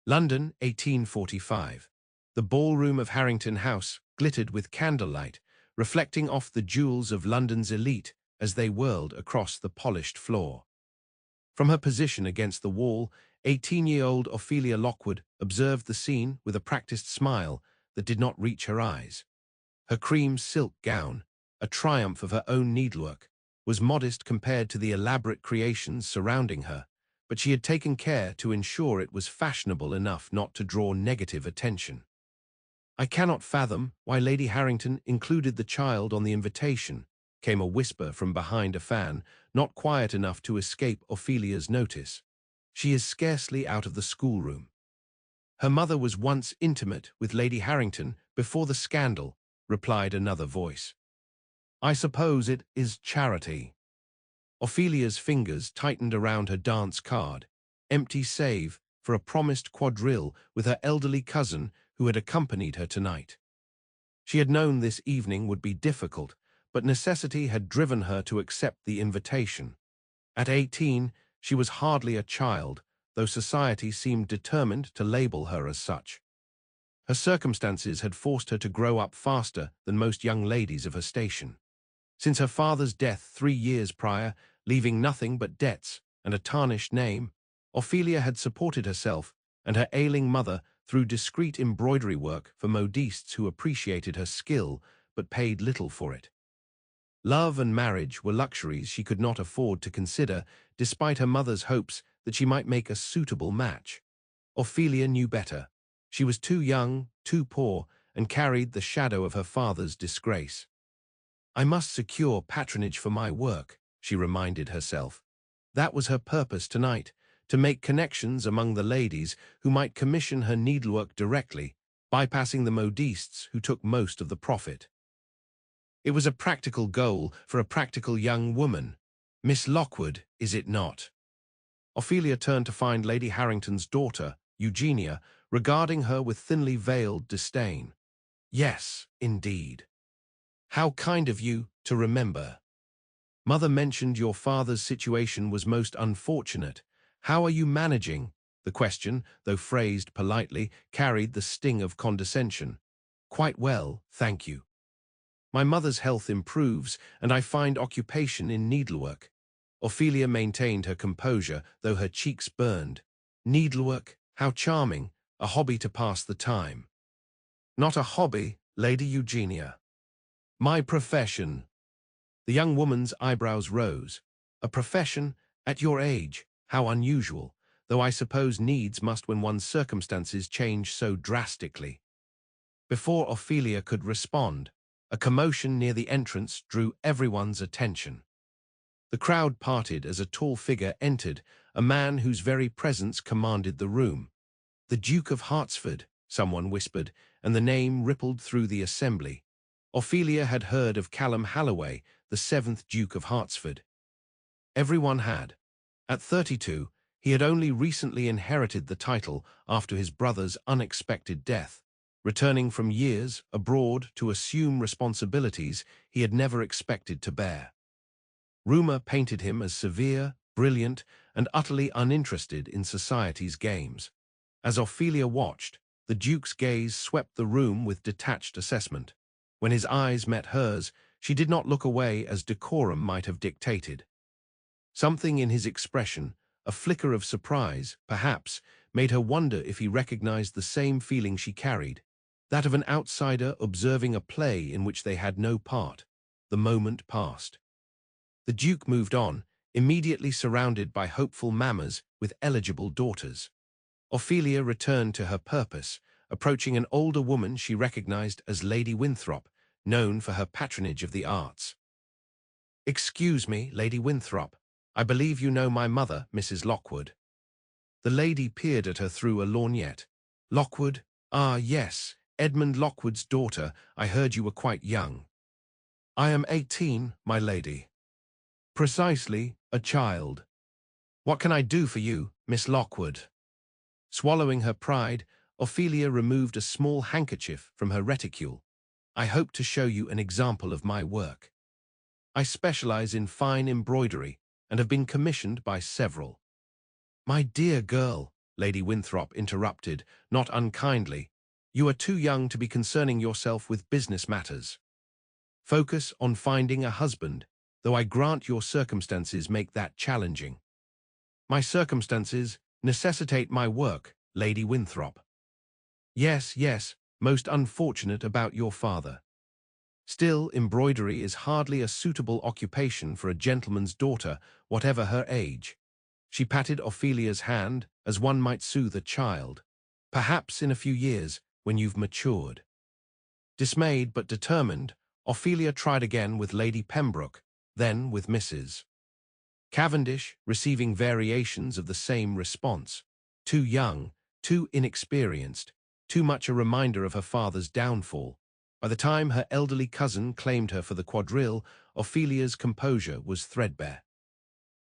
London, 1845. The ballroom of Harrington House glittered with candlelight, reflecting off the jewels of London's elite as they whirled across the polished floor. From her position against the wall, 18-year-old Ophelia Lockwood observed the scene with a practiced smile that did not reach her eyes. Her cream silk gown, a triumph of her own needlework, was modest compared to the elaborate creations surrounding her, but she had taken care to ensure it was fashionable enough not to draw negative attention. "I cannot fathom why Lady Harrington included the child on the invitation," came a whisper from behind a fan, not quiet enough to escape Ophelia's notice. "She is scarcely out of the schoolroom." "Her mother was once intimate with Lady Harrington before the scandal," replied another voice. "I suppose it is charity." Ophelia's fingers tightened around her dance card, empty save for a promised quadrille with her elderly cousin who had accompanied her tonight. She had known this evening would be difficult, but necessity had driven her to accept the invitation. At 18, she was hardly a child, though society seemed determined to label her as such. Her circumstances had forced her to grow up faster than most young ladies of her station. Since her father's death 3 years prior, leaving nothing but debts and a tarnished name, Ophelia had supported herself and her ailing mother through discreet embroidery work for modistes who appreciated her skill but paid little for it. Love and marriage were luxuries she could not afford to consider, despite her mother's hopes that she might make a suitable match. Ophelia knew better. She was too young, too poor, and carried the shadow of her father's disgrace. "I must secure patronage for my work," she reminded herself. That was her purpose tonight, to make connections among the ladies who might commission her needlework directly, bypassing the modistes who took most of the profit. It was a practical goal for a practical young woman. "Miss Lockwood, is it not?" Ophelia turned to find Lady Harrington's daughter, Eugenia, regarding her with thinly veiled disdain. "Yes, indeed. How kind of you to remember. Mother mentioned your father's situation was most unfortunate. How are you managing?" The question, though phrased politely, carried the sting of condescension. "Quite well, thank you. My mother's health improves, and I find occupation in needlework." Ophelia maintained her composure, though her cheeks burned. "Needlework? How charming, a hobby to pass the time." "Not a hobby, Lady Eugenia. My profession." The young woman's eyebrows rose. "A profession? At your age? How unusual, though I suppose needs must when one's circumstances change so drastically." Before Ophelia could respond, a commotion near the entrance drew everyone's attention. The crowd parted as a tall figure entered, a man whose very presence commanded the room. "The Duke of Hartsford," someone whispered, and the name rippled through the assembly. Ophelia had heard of Callum Halloway, the 7th Duke of Hartsford. Everyone had. At 32, he had only recently inherited the title after his brother's unexpected death, returning from years abroad to assume responsibilities he had never expected to bear. Rumor painted him as severe, brilliant, and utterly uninterested in society's games. As Ophelia watched, the Duke's gaze swept the room with detached assessment. When his eyes met hers, she did not look away as decorum might have dictated. Something in his expression, a flicker of surprise, perhaps, made her wonder if he recognized the same feeling she carried, that of an outsider observing a play in which they had no part. The moment passed. The Duke moved on, immediately surrounded by hopeful mammas with eligible daughters. Ophelia returned to her purpose, approaching an older woman she recognized as Lady Winthrop, known for her patronage of the arts. "Excuse me, Lady Winthrop. I believe you know my mother, Mrs. Lockwood." The lady peered at her through a lorgnette. "Lockwood? Ah, yes, Edmund Lockwood's daughter. I heard you were quite young." "I am 18, my lady." "Precisely, a child. What can I do for you, Miss Lockwood?" Swallowing her pride, Ophelia removed a small handkerchief from her reticule. "I hope to show you an example of my work. I specialize in fine embroidery and have been commissioned by several." "My dear girl," Lady Winthrop interrupted, not unkindly. You are too young to be concerning yourself with business matters. Focus on finding a husband, though I grant your circumstances make that challenging. My circumstances necessitate my work, Lady Winthrop. Yes, yes, most unfortunate about your father. Still, embroidery is hardly a suitable occupation for a gentleman's daughter, whatever her age. She patted Ophelia's hand, as one might soothe a child. Perhaps in a few years, when you've matured. Dismayed but determined, Ophelia tried again with Lady Pembroke, then with Mrs. Cavendish, receiving variations of the same response. Too young, too inexperienced, too much a reminder of her father's downfall. By the time her elderly cousin claimed her for the quadrille, Ophelia's composure was threadbare.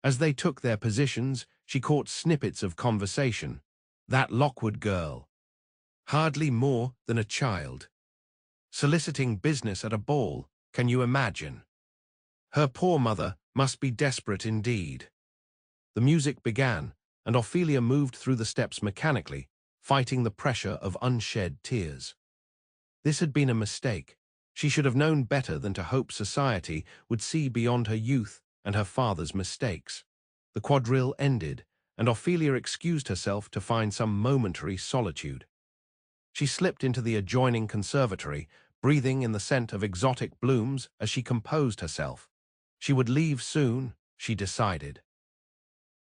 As they took their positions, she caught snippets of conversation. That Lockwood girl. Hardly more than a child. Soliciting business at a ball, can you imagine? Her poor mother must be desperate indeed. The music began, and Ophelia moved through the steps mechanically, fighting the pressure of unshed tears. This had been a mistake. She should have known better than to hope society would see beyond her youth and her father's mistakes. The quadrille ended, and Ophelia excused herself to find some momentary solitude. She slipped into the adjoining conservatory, breathing in the scent of exotic blooms as she composed herself. She would leave soon, she decided.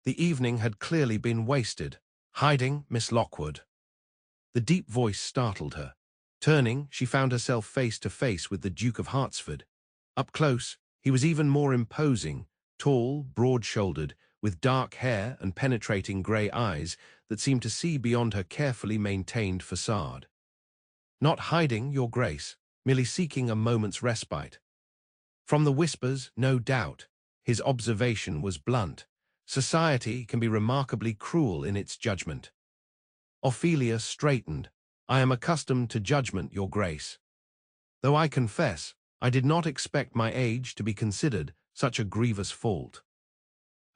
The evening had clearly been wasted. Hiding, Miss Lockwood. The deep voice startled her. Turning, she found herself face to face with the Duke of Hartsford. Up close, he was even more imposing, tall, broad-shouldered, with dark hair and penetrating grey eyes that seemed to see beyond her carefully maintained facade. Not hiding, Your Grace, merely seeking a moment's respite. From the whispers, no doubt, his observation was blunt. Society can be remarkably cruel in its judgment. Ophelia straightened. I am accustomed to judgment, Your Grace. Though I confess, I did not expect my age to be considered such a grievous fault.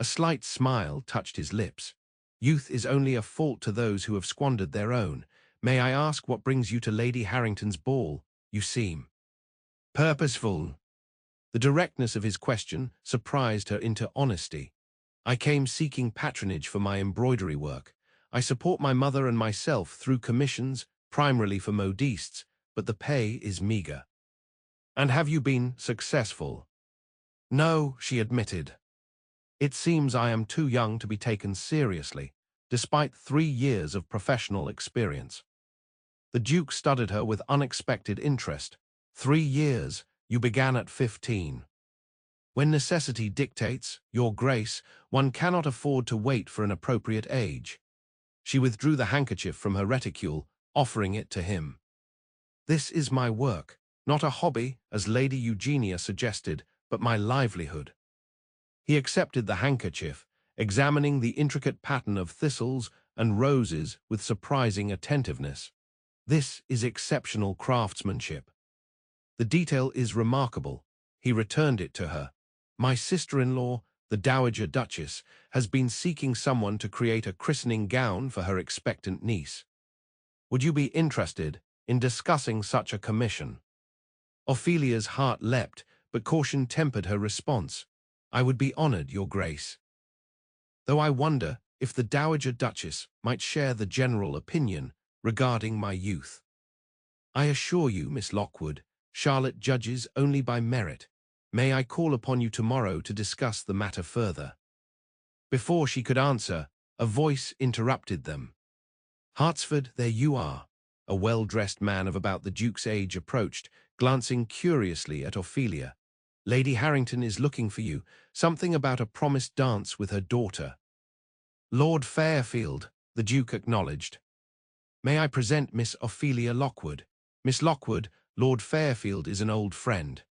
A slight smile touched his lips. Youth is only a fault to those who have squandered their own. May I ask what brings you to Lady Harrington's ball? You seem purposeful. The directness of his question surprised her into honesty. I came seeking patronage for my embroidery work. I support my mother and myself through commissions, primarily for modistes, but the pay is meager. And have you been successful? No, she admitted. It seems I am too young to be taken seriously, despite 3 years of professional experience. The Duke studied her with unexpected interest. 3 years, you began at 15. When necessity dictates, Your Grace, one cannot afford to wait for an appropriate age. She withdrew the handkerchief from her reticule, offering it to him. This is my work, not a hobby, as Lady Eugenia suggested, but my livelihood. He accepted the handkerchief, examining the intricate pattern of thistles and roses with surprising attentiveness. This is exceptional craftsmanship. The detail is remarkable. He returned it to her. My sister-in-law, the Dowager Duchess, has been seeking someone to create a christening gown for her expectant niece. Would you be interested in discussing such a commission? Ophelia's heart leapt, but caution tempered her response. I would be honored, Your Grace. Though I wonder if the Dowager Duchess might share the general opinion regarding my youth. I assure you, Miss Lockwood, Charlotte judges only by merit. May I call upon you tomorrow to discuss the matter further? Before she could answer, a voice interrupted them. Hartsford, there you are. A well-dressed man of about the Duke's age approached, glancing curiously at Ophelia. Lady Harrington is looking for you, something about a promised dance with her daughter. Lord Fairfield, the Duke acknowledged. May I present Miss Ophelia Lockwood? Miss Lockwood, Lord Fairfield is an old friend.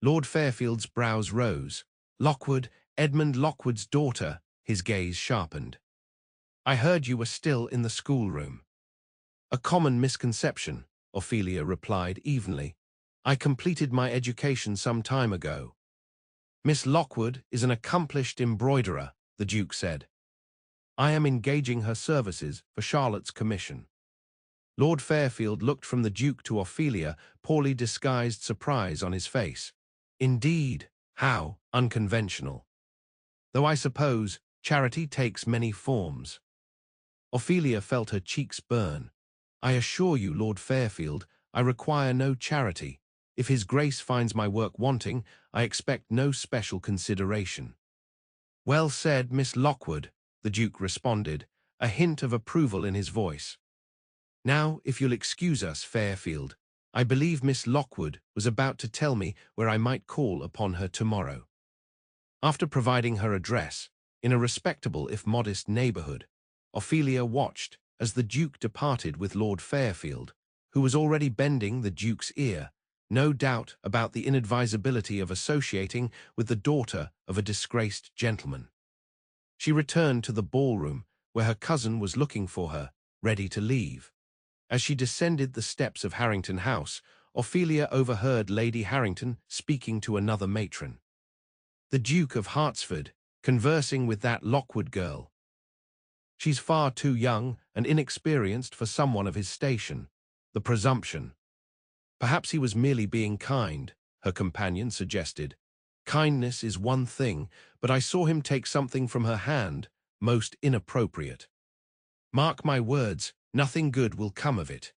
Lord Fairfield's brows rose. Lockwood, Edmund Lockwood's daughter, his gaze sharpened. I heard you were still in the schoolroom. A common misconception, Ophelia replied evenly. I completed my education some time ago. Miss Lockwood is an accomplished embroiderer, the Duke said. I am engaging her services for Charlotte's commission." Lord Fairfield looked from the Duke to Ophelia, poorly disguised surprise on his face. "Indeed, how unconventional. Though I suppose charity takes many forms." Ophelia felt her cheeks burn. "I assure you, Lord Fairfield, I require no charity. If His Grace finds my work wanting, I expect no special consideration." "Well said, Miss Lockwood," the Duke responded, a hint of approval in his voice. "Now, if you'll excuse us, Fairfield, I believe Miss Lockwood was about to tell me where I might call upon her tomorrow." After providing her address, in a respectable if modest neighborhood, Ophelia watched as the Duke departed with Lord Fairfield, who was already bending the Duke's ear, no doubt about the inadvisability of associating with the daughter of a disgraced gentleman. She returned to the ballroom, where her cousin was looking for her, ready to leave. As she descended the steps of Harrington House, Ophelia overheard Lady Harrington speaking to another matron. "The Duke of Hartsford, conversing with that Lockwood girl. She's far too young and inexperienced for someone of his station. The presumption." "Perhaps he was merely being kind," her companion suggested. "Kindness is one thing, but I saw him take something from her hand, most inappropriate. Mark my words, nothing good will come of it."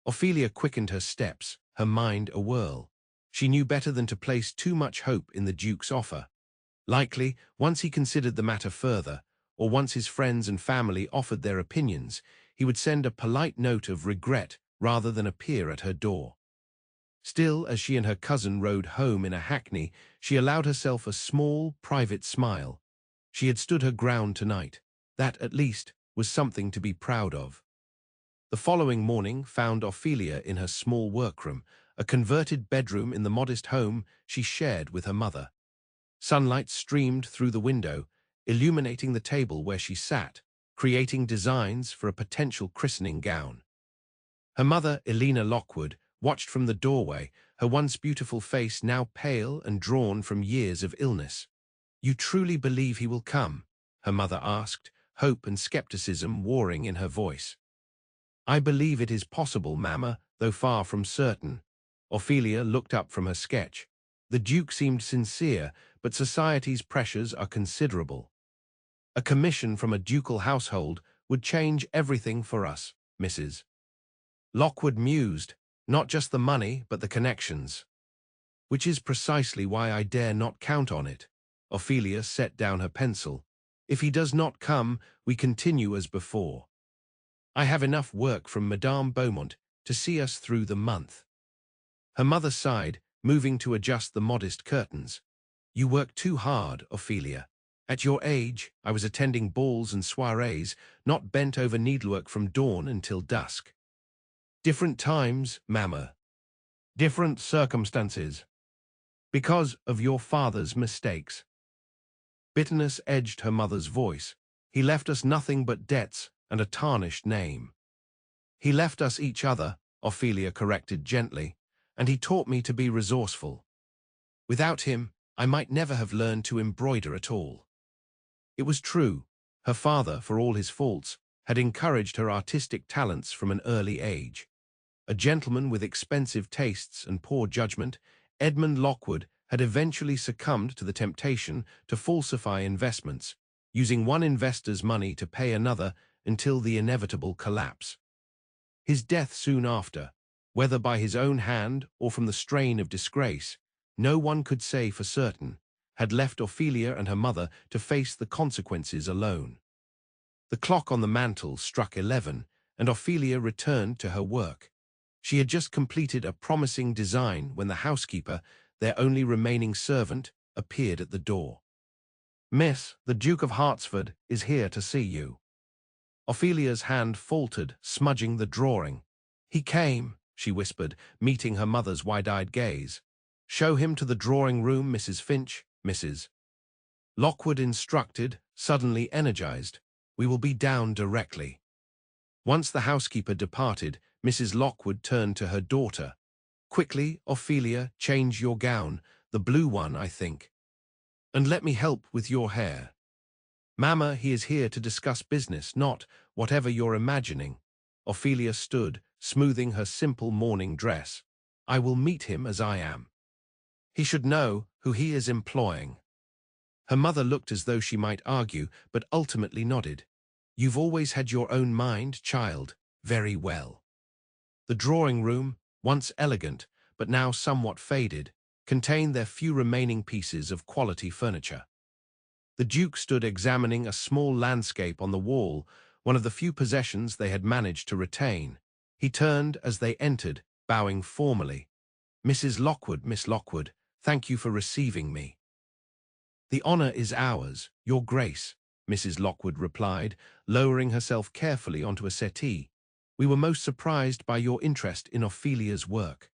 Ophelia quickened her steps, her mind awhirl. She knew better than to place too much hope in the Duke's offer. Likely, once he considered the matter further, or once his friends and family offered their opinions, he would send a polite note of regret rather than appear at her door. Still, as she and her cousin rode home in a hackney, she allowed herself a small, private smile. She had stood her ground tonight. That, at least, was something to be proud of. The following morning found Ophelia in her small workroom, a converted bedroom in the modest home she shared with her mother. Sunlight streamed through the window, illuminating the table where she sat, creating designs for a potential christening gown. Her mother, Elena Lockwood, watched from the doorway, her once beautiful face now pale and drawn from years of illness. "You truly believe he will come?" her mother asked, hope and skepticism warring in her voice. "I believe it is possible, Mamma, though far from certain." Ophelia looked up from her sketch. The Duke seemed sincere, but society's pressures are considerable. "A commission from a ducal household would change everything for us, Mrs. Lockwood mused. "Not just the money, but the connections." "Which is precisely why I dare not count on it." Ophelia set down her pencil. "If he does not come, we continue as before. I have enough work from Madame Beaumont to see us through the month." Her mother sighed, moving to adjust the modest curtains. "You work too hard, Ophelia. At your age, I was attending balls and soirees, not bent over needlework from dawn until dusk." "Different times, Mamma. Different circumstances. Because of your father's mistakes." Bitterness edged her mother's voice. "He left us nothing but debts and a tarnished name." "He left us each other," Ophelia corrected gently, "and he taught me to be resourceful. Without him, I might never have learned to embroider at all." It was true. Her father, for all his faults, had encouraged her artistic talents from an early age. A gentleman with expensive tastes and poor judgment, Edmund Lockwood had eventually succumbed to the temptation to falsify investments, using one investor's money to pay another until the inevitable collapse. His death soon after, whether by his own hand or from the strain of disgrace, no one could say for certain, had left Ophelia and her mother to face the consequences alone. The clock on the mantel struck 11, and Ophelia returned to her work. She had just completed a promising design when the housekeeper, their only remaining servant, appeared at the door. "Miss, the Duke of Hartsford is here to see you." Ophelia's hand faltered, smudging the drawing. "He came," she whispered, meeting her mother's wide-eyed gaze. "Show him to the drawing-room, Mrs. Finch, Mrs. Lockwood instructed, suddenly energized. "We will be down directly." Once the housekeeper departed, Mrs. Lockwood turned to her daughter. "Quickly, Ophelia, change your gown, the blue one, I think. And let me help with your hair." Mamma, he is here to discuss business, not whatever you're imagining. Ophelia stood, smoothing her simple morning dress. I will meet him as I am. He should know who he is employing. Her mother looked as though she might argue, but ultimately nodded. You've always had your own mind, child. Very well. The drawing room, once elegant, but now somewhat faded, contained their few remaining pieces of quality furniture. The Duke stood examining a small landscape on the wall, one of the few possessions they had managed to retain. He turned as they entered, bowing formally. Mrs. Lockwood, Miss Lockwood, thank you for receiving me. The honor is ours, Your Grace, Mrs. Lockwood replied, lowering herself carefully onto a settee. We were most surprised by your interest in Ophelia's work.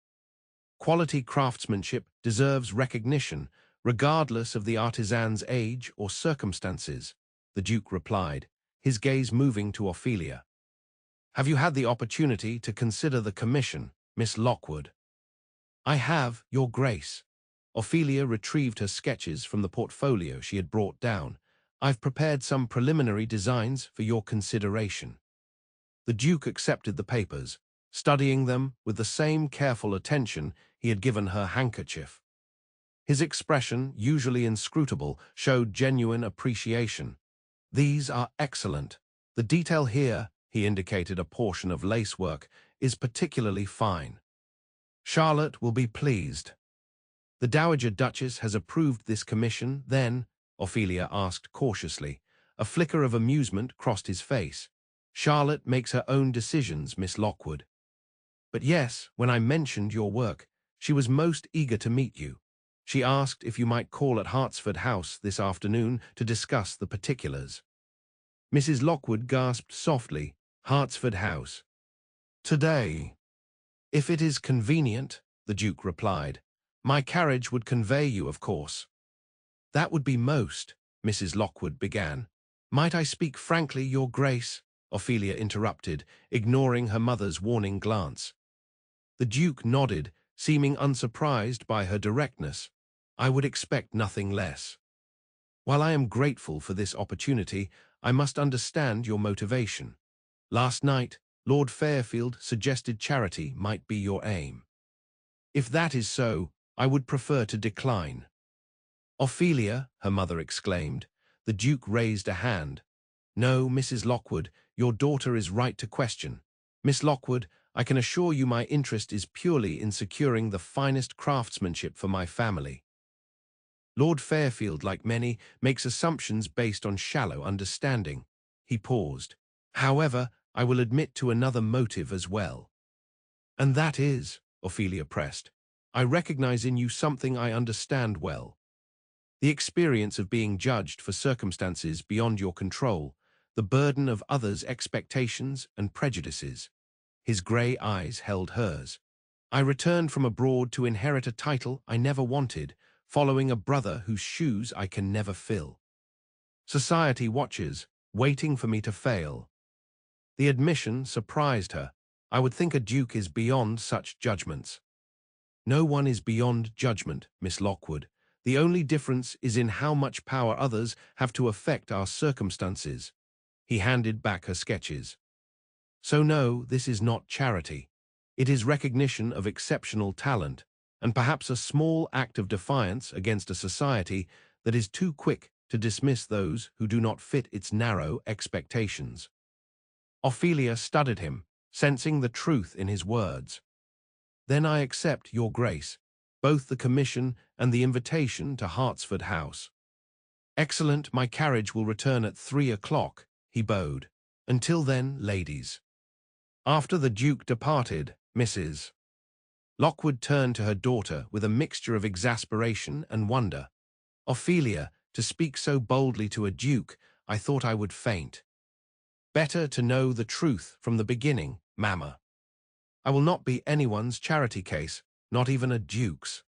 Quality craftsmanship deserves recognition, regardless of the artisan's age or circumstances, the Duke replied, his gaze moving to Ophelia. Have you had the opportunity to consider the commission, Miss Lockwood? I have, Your Grace. Ophelia retrieved her sketches from the portfolio she had brought down. I've prepared some preliminary designs for your consideration. The Duke accepted the papers, studying them with the same careful attention he had given her handkerchief. His expression, usually inscrutable, showed genuine appreciation. These are excellent. The detail here, he indicated a portion of lacework, is particularly fine. Charlotte will be pleased. The Dowager Duchess has approved this commission, then? Ophelia asked cautiously. A flicker of amusement crossed his face. Charlotte makes her own decisions, Miss Lockwood. But yes, when I mentioned your work, she was most eager to meet you. She asked if you might call at Hartsford House this afternoon to discuss the particulars. Mrs. Lockwood gasped softly. Hartsford House. Today. If it is convenient, the Duke replied. My carriage would convey you, of course. That would be most, Mrs. Lockwood began. Might I speak frankly, Your Grace? Ophelia interrupted, ignoring her mother's warning glance. The Duke nodded, seeming unsurprised by her directness. I would expect nothing less. While I am grateful for this opportunity, I must understand your motivation. Last night, Lord Fairfield suggested charity might be your aim. If that is so, I would prefer to decline. Ophelia, her mother exclaimed. The Duke raised a hand. No, Mrs. Lockwood, your daughter is right to question. Miss Lockwood, I can assure you my interest is purely in securing the finest craftsmanship for my family. Lord Fairfield, like many, makes assumptions based on shallow understanding. He paused. However, I will admit to another motive as well. And that is, Ophelia pressed, I recognize in you something I understand well. The experience of being judged for circumstances beyond your control, the burden of others' expectations and prejudices. His grey eyes held hers. I returned from abroad to inherit a title I never wanted, following a brother whose shoes I can never fill. Society watches, waiting for me to fail. The admission surprised her. I would think a duke is beyond such judgments. No one is beyond judgment, Miss Lockwood. The only difference is in how much power others have to affect our circumstances. He handed back her sketches. So no, this is not charity. It is recognition of exceptional talent, and perhaps a small act of defiance against a society that is too quick to dismiss those who do not fit its narrow expectations. Ophelia studied him, sensing the truth in his words. Then I accept, Your Grace, both the commission and the invitation to Hartsford House. Excellent, my carriage will return at 3 o'clock, he bowed. Until then, ladies. After the Duke departed, Mrs. Lockwood turned to her daughter with a mixture of exasperation and wonder. Ophelia, to speak so boldly to a duke, I thought I would faint. Better to know the truth from the beginning, mamma. I will not be anyone's charity case, not even a duke's.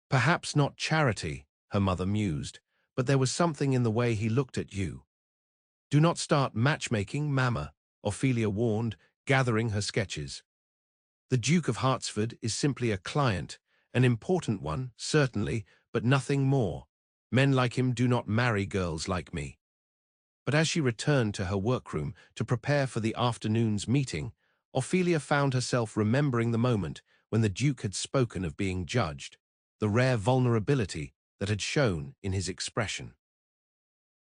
Perhaps not charity, her mother mused, but there was something in the way he looked at you. Do not start matchmaking, mamma, Ophelia warned, gathering her sketches. The Duke of Hartsford is simply a client, an important one, certainly, but nothing more. Men like him do not marry girls like me. But as she returned to her workroom to prepare for the afternoon's meeting, Ophelia found herself remembering the moment when the Duke had spoken of being judged, the rare vulnerability that had shown in his expression.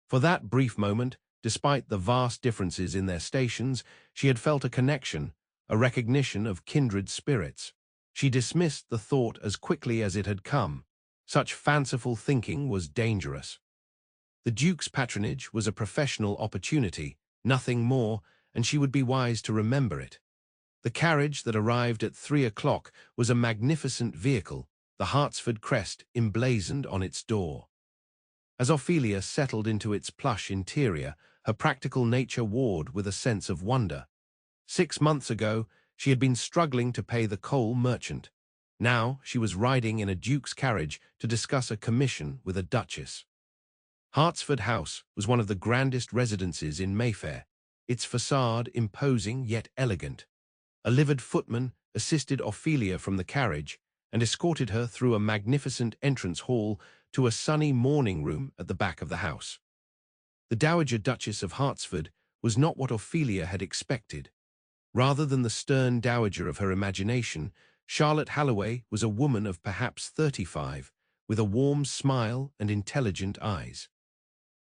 For that brief moment, despite the vast differences in their stations, she had felt a connection, a recognition of kindred spirits. She dismissed the thought as quickly as it had come. Such fanciful thinking was dangerous. The Duke's patronage was a professional opportunity, nothing more, and she would be wise to remember it. The carriage that arrived at 3 o'clock was a magnificent vehicle, the Hartsford crest emblazoned on its door. As Ophelia settled into its plush interior, her practical nature warred with a sense of wonder. 6 months ago, she had been struggling to pay the coal merchant. Now she was riding in a duke's carriage to discuss a commission with a duchess. Hartsford House was one of the grandest residences in Mayfair, its facade imposing yet elegant. A livered footman assisted Ophelia from the carriage and escorted her through a magnificent entrance hall to a sunny morning room at the back of the house. The Dowager Duchess of Hartsford was not what Ophelia had expected. Rather than the stern dowager of her imagination, Charlotte Halloway was a woman of perhaps 35, with a warm smile and intelligent eyes.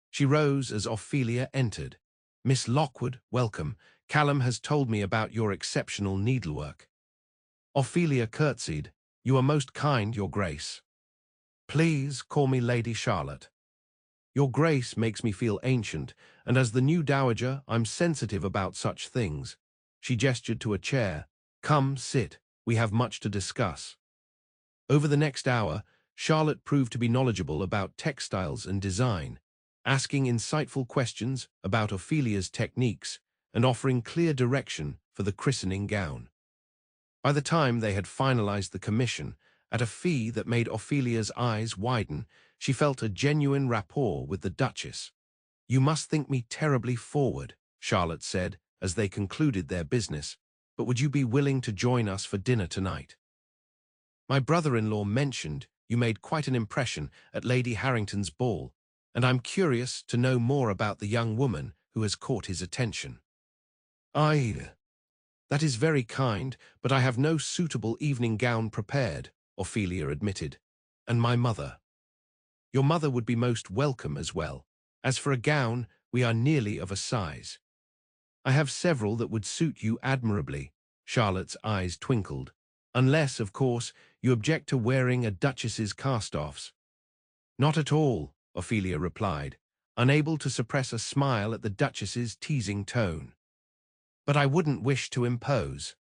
She rose as Ophelia entered. "Miss Lockwood, welcome. Callum has told me about your exceptional needlework." Ophelia curtsied. "You are most kind, Your Grace." "Please call me Lady Charlotte. Your Grace makes me feel ancient, and as the new dowager, I'm sensitive about such things." She gestured to a chair. "Come, sit. We have much to discuss." Over the next hour, Charlotte proved to be knowledgeable about textiles and design, asking insightful questions about Ophelia's techniques and offering clear direction for the christening gown. By the time they had finalized the commission, at a fee that made Ophelia's eyes widen, she felt a genuine rapport with the Duchess. "You must think me terribly forward," Charlotte said as they concluded their business, "but would you be willing to join us for dinner tonight? My brother-in-law mentioned you made quite an impression at Lady Harrington's ball, and I'm curious to know more about the young woman who has caught his attention." That is very kind, but I have no suitable evening gown prepared," Ophelia admitted. "And my mother." "Your mother would be most welcome as well. As for a gown, we are nearly of a size." "I have several that would suit you admirably." Charlotte's eyes twinkled. "Unless, of course, you object to wearing a duchess's cast-offs." "Not at all," Ophelia replied, unable to suppress a smile at the duchess's teasing tone. "But I wouldn't wish to impose."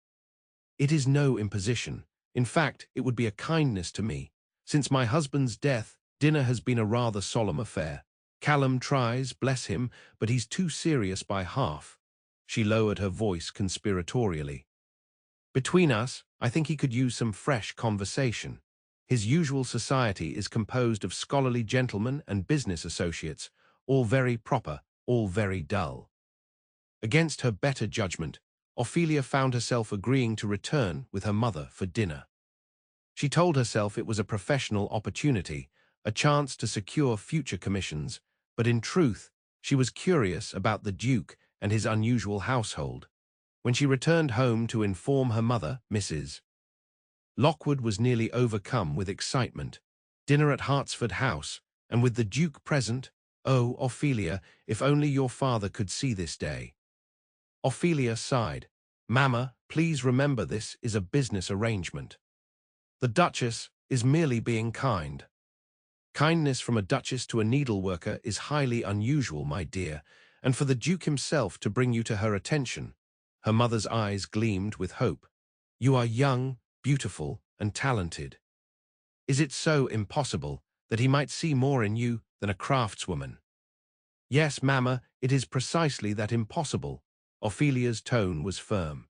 "It is no imposition. In fact, it would be a kindness to me. Since my husband's death, dinner has been a rather solemn affair. Callum tries, bless him, but he's too serious by half." She lowered her voice conspiratorially. "Between us, I think he could use some fresh conversation. His usual society is composed of scholarly gentlemen and business associates, all very proper, all very dull." Against her better judgment, Ophelia found herself agreeing to return with her mother for dinner. She told herself it was a professional opportunity, a chance to secure future commissions, but in truth, she was curious about the Duke and his unusual household. When she returned home to inform her mother, Mrs. Lockwood was nearly overcome with excitement. Dinner at Hartsford House, and with the Duke present. "Oh, Ophelia, if only your father could see this day." Ophelia sighed. "Mamma, please remember this is a business arrangement. The Duchess is merely being kind." "Kindness from a duchess to a needleworker is highly unusual, my dear, and for the Duke himself to bring you to her attention." Her mother's eyes gleamed with hope. "You are young, beautiful, and talented. Is it so impossible that he might see more in you than a craftswoman?" "Yes, Mamma, it is precisely that impossible." Ophelia's tone was firm.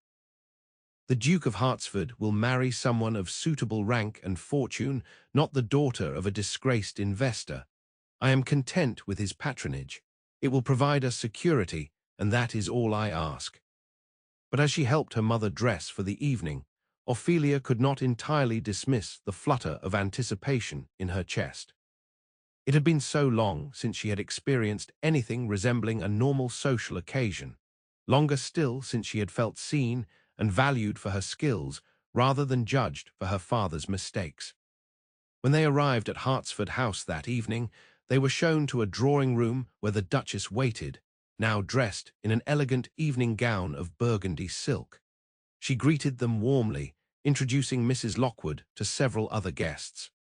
"The Duke of Hartsford will marry someone of suitable rank and fortune, not the daughter of a disgraced investor. I am content with his patronage. It will provide us security, and that is all I ask." But as she helped her mother dress for the evening, Ophelia could not entirely dismiss the flutter of anticipation in her chest. It had been so long since she had experienced anything resembling a normal social occasion, longer still since she had felt seen and valued for her skills rather than judged for her father's mistakes. When they arrived at Hartsford House that evening, they were shown to a drawing-room where the Duchess waited, now dressed in an elegant evening gown of burgundy silk. She greeted them warmly, introducing Mrs. Lockwood to several other guests.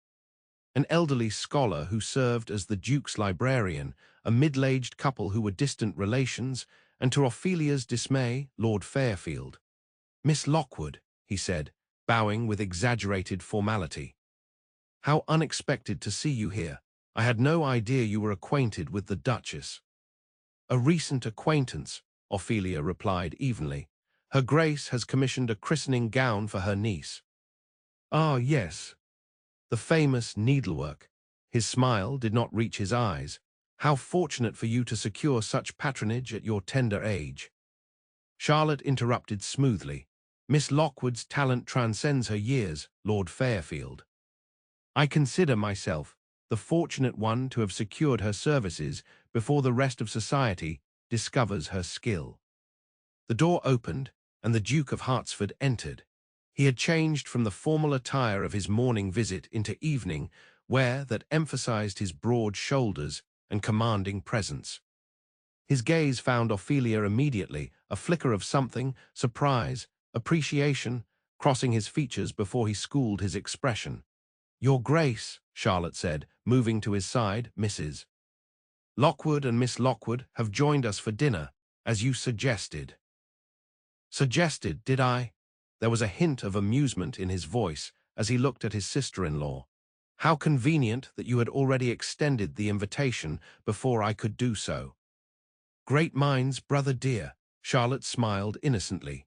An elderly scholar who served as the Duke's librarian, a middle-aged couple who were distant relations, and to Ophelia's dismay, Lord Fairfield. "Miss Lockwood," he said, bowing with exaggerated formality. "How unexpected to see you here. I had no idea you were acquainted with the Duchess." "A recent acquaintance," Ophelia replied evenly. "Her Grace has commissioned a christening gown for her niece." "Ah, yes. The famous needlework." His smile did not reach his eyes. "How fortunate for you to secure such patronage at your tender age." Charlotte interrupted smoothly. "Miss Lockwood's talent transcends her years, Lord Fairfield. I consider myself the fortunate one to have secured her services before the rest of society discovers her skill." The door opened, and the Duke of Hartsford entered. He had changed from the formal attire of his morning visit into evening wear that emphasized his broad shoulders and commanding presence. His gaze found Ophelia immediately, a flicker of something, surprise, appreciation, crossing his features before he schooled his expression. "Your Grace," Charlotte said, moving to his side, "Mrs. Lockwood and Miss Lockwood have joined us for dinner, as you suggested." "Suggested, did I?" There was a hint of amusement in his voice as he looked at his sister-in-law. "How convenient that you had already extended the invitation before I could do so." "Great minds, brother dear," Charlotte smiled innocently.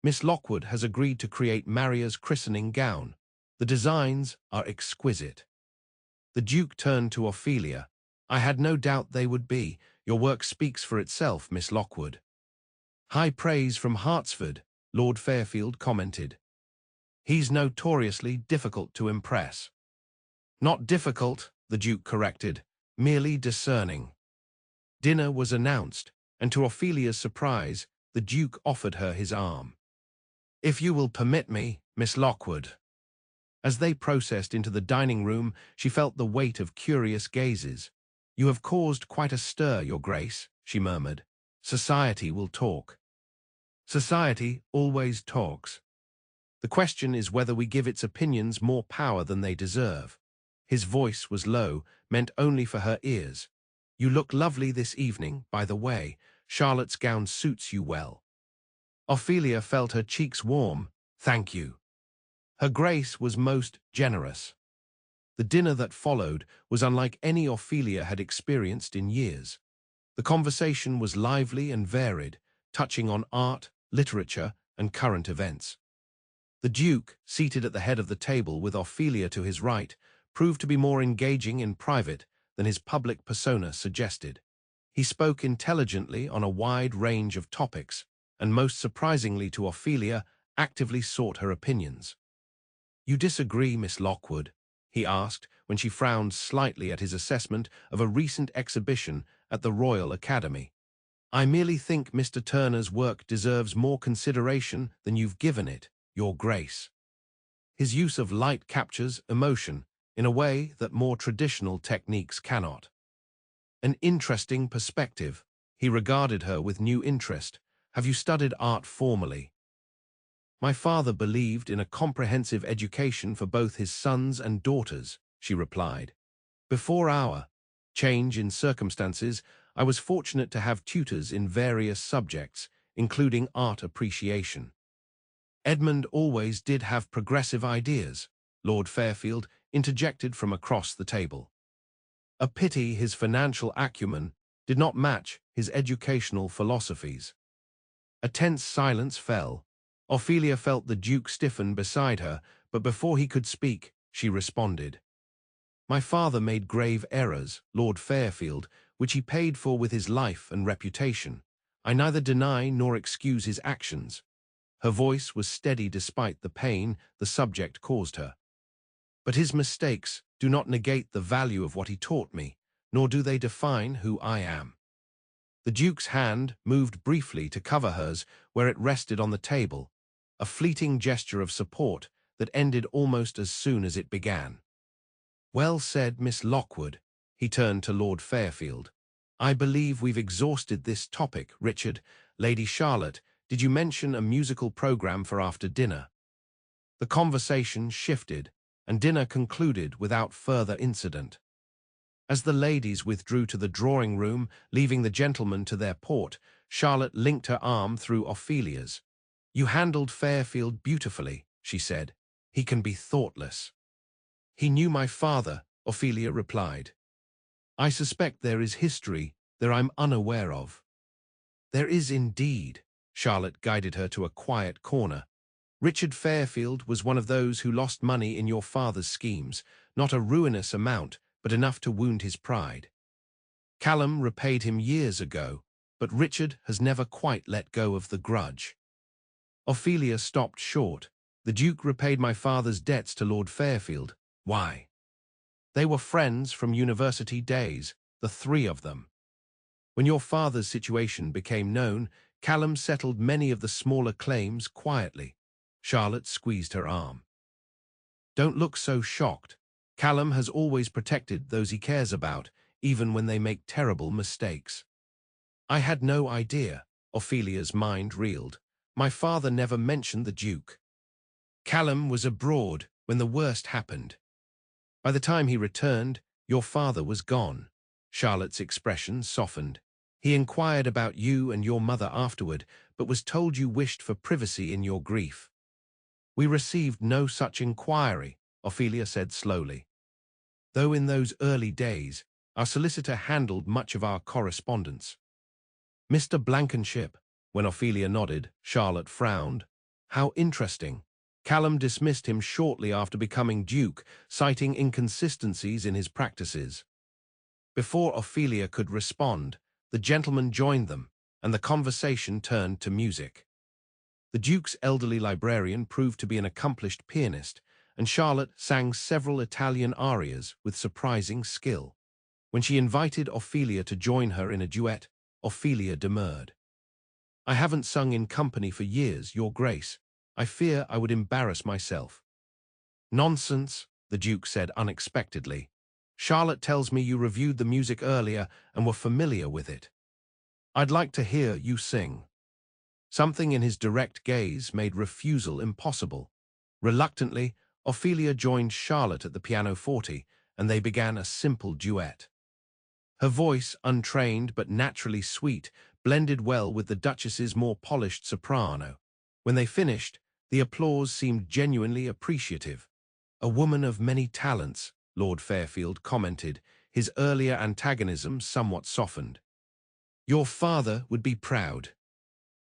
"Miss Lockwood has agreed to create Maria's christening gown. The designs are exquisite." The Duke turned to Ophelia. "I had no doubt they would be. Your work speaks for itself, Miss Lockwood." "High praise from Hartsford," Lord Fairfield commented. "He's notoriously difficult to impress." "Not difficult," the Duke corrected, "merely discerning." Dinner was announced, and to Ophelia's surprise, the Duke offered her his arm. "If you will permit me, Miss Lockwood." As they processed into the dining room, she felt the weight of curious gazes. "You have caused quite a stir, Your Grace," she murmured. "Society will talk." "Society always talks. The question is whether we give its opinions more power than they deserve." His voice was low, meant only for her ears. "You look lovely this evening, by the way. Charlotte's gown suits you well." Ophelia felt her cheeks warm. "Thank you." Her Grace was most generous. The dinner that followed was unlike any Ophelia had experienced in years. The conversation was lively and varied, touching on art, literature, and current events. The Duke, seated at the head of the table with Ophelia to his right, proved to be more engaging in private than his public persona suggested. He spoke intelligently on a wide range of topics, and most surprisingly to Ophelia, actively sought her opinions. "You disagree, Miss Lockwood?" he asked when she frowned slightly at his assessment of a recent exhibition at the Royal Academy. "I merely think Mr. Turner's work deserves more consideration than you've given it, Your Grace. His use of light captures emotion in a way that more traditional techniques cannot." "An interesting perspective." He regarded her with new interest. "Have you studied art formally?" "My father believed in a comprehensive education for both his sons and daughters," she replied. "Before our change in circumstances, I was fortunate to have tutors in various subjects, including art appreciation." "Edmund always did have progressive ideas," Lord Fairfield interjected from across the table. "A pity his financial acumen did not match his educational philosophies." A tense silence fell. Ophelia felt the Duke stiffen beside her, but before he could speak, she responded. "My father made grave errors, Lord Fairfield, which he paid for with his life and reputation. I neither deny nor excuse his actions." Her voice was steady despite the pain the subject caused her. But his mistakes do not negate the value of what he taught me, nor do they define who I am. The Duke's hand moved briefly to cover hers where it rested on the table, a fleeting gesture of support that ended almost as soon as it began. "Well said, Miss Lockwood," he turned to Lord Fairfield. "I believe we've exhausted this topic, Richard. Lady Charlotte, did you mention a musical program for after dinner?" The conversation shifted, and dinner concluded without further incident. As the ladies withdrew to the drawing-room, leaving the gentlemen to their port, Charlotte linked her arm through Ophelia's. "You handled Fairfield beautifully," she said. "He can be thoughtless." "He knew my father," Ophelia replied. "I suspect there is history that I'm unaware of." "There is indeed." Charlotte guided her to a quiet corner. "Richard Fairfield was one of those who lost money in your father's schemes, not a ruinous amount, but enough to wound his pride. Callum repaid him years ago, but Richard has never quite let go of the grudge." Ophelia stopped short. "The Duke repaid my father's debts to Lord Fairfield. Why?" "They were friends from university days, the three of them. When your father's situation became known, Callum settled many of the smaller claims quietly." Charlotte squeezed her arm. "Don't look so shocked. Callum has always protected those he cares about, even when they make terrible mistakes." "I had no idea." Ophelia's mind reeled. "My father never mentioned the Duke." "Callum was abroad when the worst happened. By the time he returned, your father was gone." Charlotte's expression softened. "He inquired about you and your mother afterward, but was told you wished for privacy in your grief." "We received no such inquiry," Ophelia said slowly. "Though in those early days, our solicitor handled much of our correspondence." "Mr. Blankenship." When Ophelia nodded, Charlotte frowned. "How interesting. Callum dismissed him shortly after becoming Duke, citing inconsistencies in his practices." Before Ophelia could respond, the gentleman joined them, and the conversation turned to music. The Duke's elderly librarian proved to be an accomplished pianist, and Charlotte sang several Italian arias with surprising skill. When she invited Ophelia to join her in a duet, Ophelia demurred. "I haven't sung in company for years, Your Grace. I fear I would embarrass myself." "Nonsense," the Duke said unexpectedly. "Charlotte tells me you reviewed the music earlier and were familiar with it. I'd like to hear you sing." Something in his direct gaze made refusal impossible. Reluctantly, Ophelia joined Charlotte at the pianoforte, and they began a simple duet. Her voice, untrained but naturally sweet, blended well with the Duchess's more polished soprano. When they finished, the applause seemed genuinely appreciative. "A woman of many talents," Lord Fairfield commented, his earlier antagonism somewhat softened. "Your father would be proud."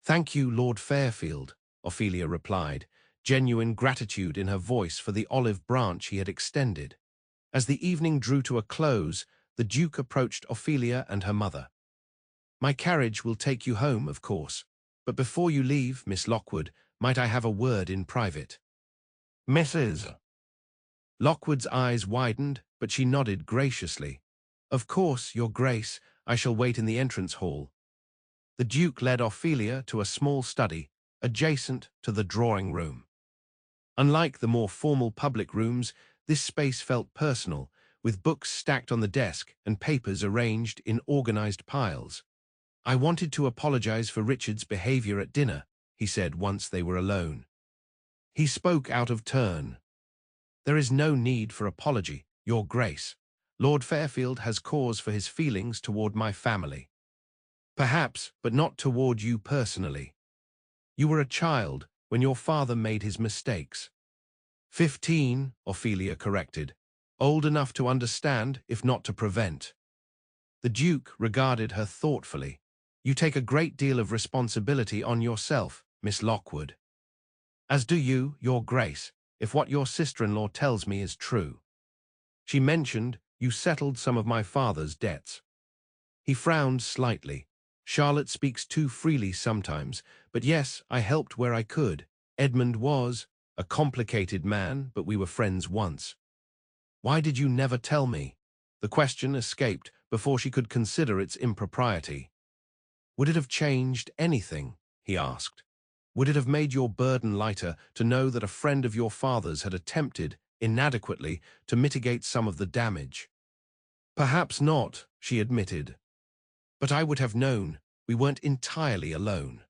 "Thank you, Lord Fairfield," Ophelia replied, genuine gratitude in her voice for the olive branch he had extended. As the evening drew to a close, the Duke approached Ophelia and her mother. "My carriage will take you home, of course, but before you leave, Miss Lockwood, might I have a word in private?" "Mrs." Lockwood's eyes widened, but she nodded graciously. "Of course, Your Grace, I shall wait in the entrance hall." The Duke led Ophelia to a small study, adjacent to the drawing-room. Unlike the more formal public rooms, this space felt personal, with books stacked on the desk and papers arranged in organized piles. "I wanted to apologize for Richard's behavior at dinner," he said once they were alone. He spoke out of turn. "There is no need for apology, Your Grace. Lord Fairfield has cause for his feelings toward my family. Perhaps, but not toward you personally. You were a child when your father made his mistakes." 15, Ophelia corrected. "Old enough to understand, if not to prevent." The Duke regarded her thoughtfully. "You take a great deal of responsibility on yourself, Miss Lockwood." "As do you, Your Grace, if what your sister-in-law tells me is true. She mentioned you settled some of my father's debts." He frowned slightly. "Charlotte speaks too freely sometimes, but yes, I helped where I could. Edmund was a complicated man, but we were friends once. Why did you never tell me? The question escaped before she could consider its impropriety. Would it have changed anything? He asked. Would it have made your burden lighter to know that a friend of your father's had attempted, inadequately, to mitigate some of the damage? Perhaps not, she admitted. But I would have known. We weren't entirely alone.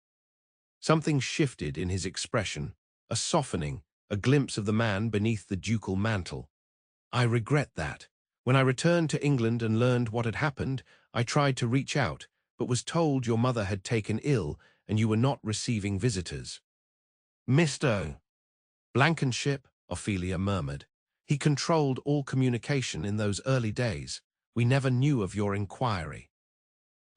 Something shifted in his expression, a softening, a glimpse of the man beneath the ducal mantle. I regret that. When I returned to England and learned what had happened, I tried to reach out, but was told your mother had taken ill and you were not receiving visitors. Mr. Blankenship, Ophelia murmured. He controlled all communication in those early days. We never knew of your inquiry.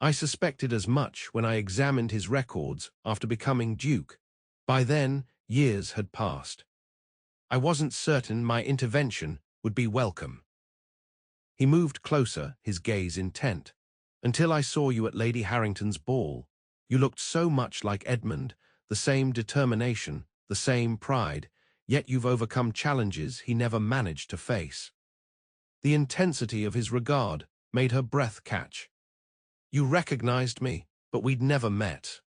I suspected as much when I examined his records after becoming Duke. By then, years had passed. I wasn't certain my intervention would be welcome. He moved closer, his gaze intent. Until I saw you at Lady Harrington's ball. You looked so much like Edmund, the same determination, the same pride, yet you've overcome challenges he never managed to face. The intensity of his regard made her breath catch. You recognized me, but we'd never met.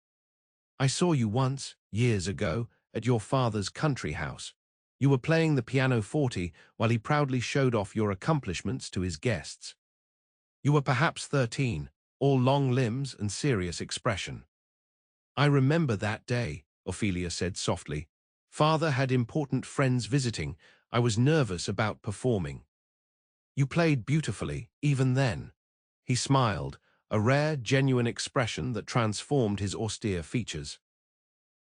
I saw you once, years ago, at your father's country house. You were playing the pianoforte while he proudly showed off your accomplishments to his guests. You were perhaps 13, all long limbs and serious expression. I remember that day, Ophelia said softly. Father had important friends visiting. I was nervous about performing. You played beautifully, even then. He smiled, a rare, genuine expression that transformed his austere features.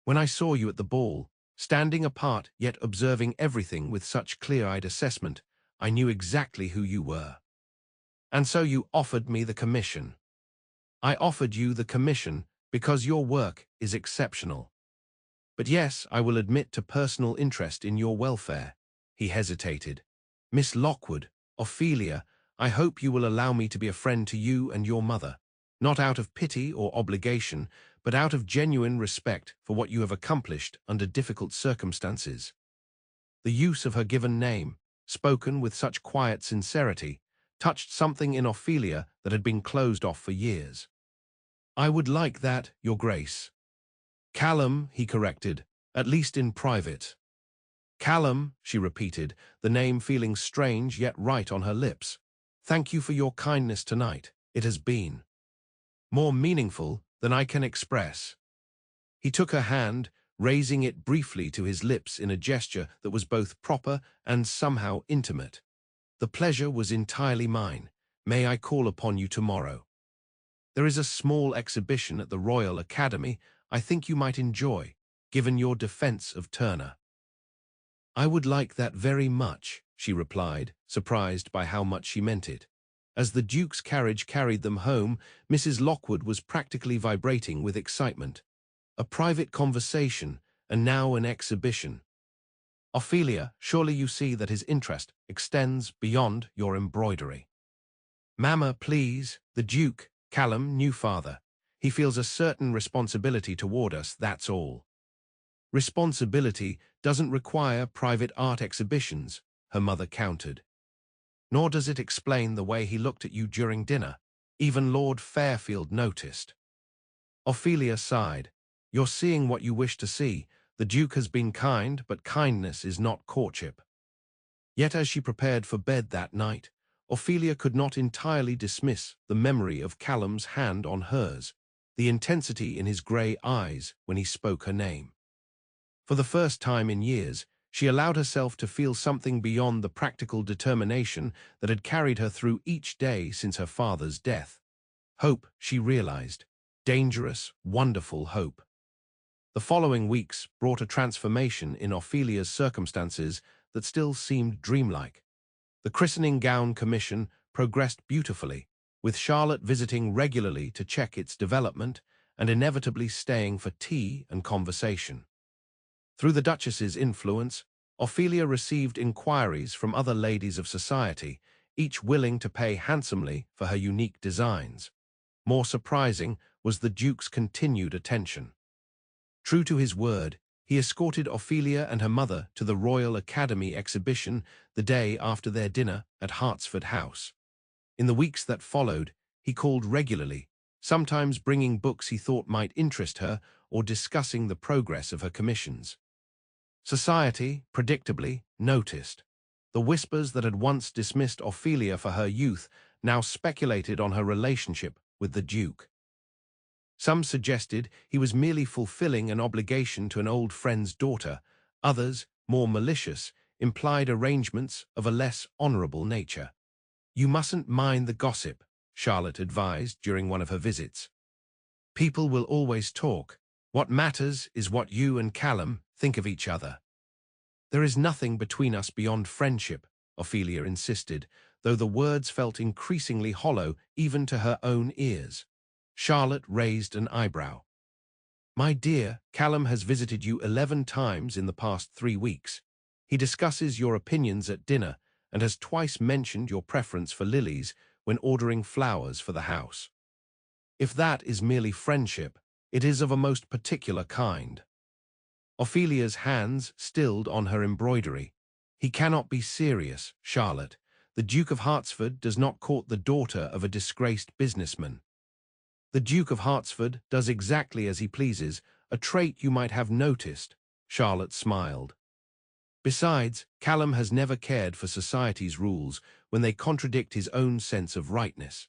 When I saw you at the ball, standing apart yet observing everything with such clear-eyed assessment, I knew exactly who you were. And so you offered me the commission. I offered you the commission because your work is exceptional. But yes, I will admit to personal interest in your welfare. He hesitated. Miss Lockwood, Ophelia, I hope you will allow me to be a friend to you and your mother, not out of pity or obligation, but out of genuine respect for what you have accomplished under difficult circumstances. The use of her given name, spoken with such quiet sincerity, touched something in Ophelia that had been closed off for years. I would like that, Your Grace. Callum, he corrected, at least in private. Callum, she repeated, the name feeling strange yet right on her lips. Thank you for your kindness tonight. It has been more meaningful than I can express. He took her hand, raising it briefly to his lips in a gesture that was both proper and somehow intimate. The pleasure was entirely mine. May I call upon you tomorrow? There is a small exhibition at the Royal Academy I think you might enjoy, given your defense of Turner. I would like that very much, she replied, surprised by how much she meant it. As the Duke's carriage carried them home, Mrs. Lockwood was practically vibrating with excitement. A private conversation, and now an exhibition. Ophelia, surely you see that his interest extends beyond your embroidery. Mamma, please, the Duke, Callum, new father. He feels a certain responsibility toward us, that's all. Responsibility doesn't require private art exhibitions, her mother countered. Nor does it explain the way he looked at you during dinner. Even Lord Fairfield noticed. Ophelia sighed. You're seeing what you wish to see. The Duke has been kind, but kindness is not courtship. Yet as she prepared for bed that night, Ophelia could not entirely dismiss the memory of Callum's hand on hers, the intensity in his grey eyes when he spoke her name. For the first time in years, she allowed herself to feel something beyond the practical determination that had carried her through each day since her father's death. Hope, she realized. Dangerous, wonderful hope. The following weeks brought a transformation in Ophelia's circumstances that still seemed dreamlike. The christening gown commission progressed beautifully, with Charlotte visiting regularly to check its development and inevitably staying for tea and conversation. Through the Duchess's influence, Ophelia received inquiries from other ladies of society, each willing to pay handsomely for her unique designs. More surprising was the Duke's continued attention. True to his word, he escorted Ophelia and her mother to the Royal Academy exhibition the day after their dinner at Hartsford House. In the weeks that followed, he called regularly, sometimes bringing books he thought might interest her or discussing the progress of her commissions. Society, predictably, noticed. The whispers that had once dismissed Ophelia for her youth now speculated on her relationship with the Duke. Some suggested he was merely fulfilling an obligation to an old friend's daughter. Others, more malicious, implied arrangements of a less honourable nature. "You mustn't mind the gossip," Charlotte advised during one of her visits. "People will always talk. What matters is what you and Callum think of each other." "There is nothing between us beyond friendship," Ophelia insisted, though the words felt increasingly hollow even to her own ears. Charlotte raised an eyebrow. "My dear, Callum has visited you 11 times in the past 3 weeks. He discusses your opinions at dinner and has twice mentioned your preference for lilies when ordering flowers for the house. If that is merely friendship, it is of a most particular kind." Ophelia's hands stilled on her embroidery. "He cannot be serious, Charlotte. The Duke of Hartsford does not court the daughter of a disgraced businessman. The Duke of Hartsford does exactly as he pleases, a trait you might have noticed," Charlotte smiled. "Besides, Callum has never cared for society's rules when they contradict his own sense of rightness.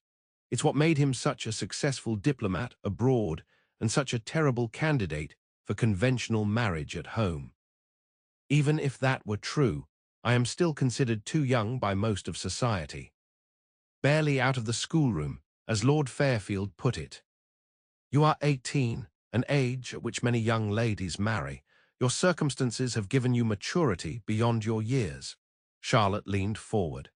It's what made him such a successful diplomat abroad and such a terrible candidate for conventional marriage at home. Even if that were true, I am still considered too young by most of society. Barely out of the schoolroom, as Lord Fairfield put it. You are 18, an age at which many young ladies marry. Your circumstances have given you maturity beyond your years." Charlotte leaned forward.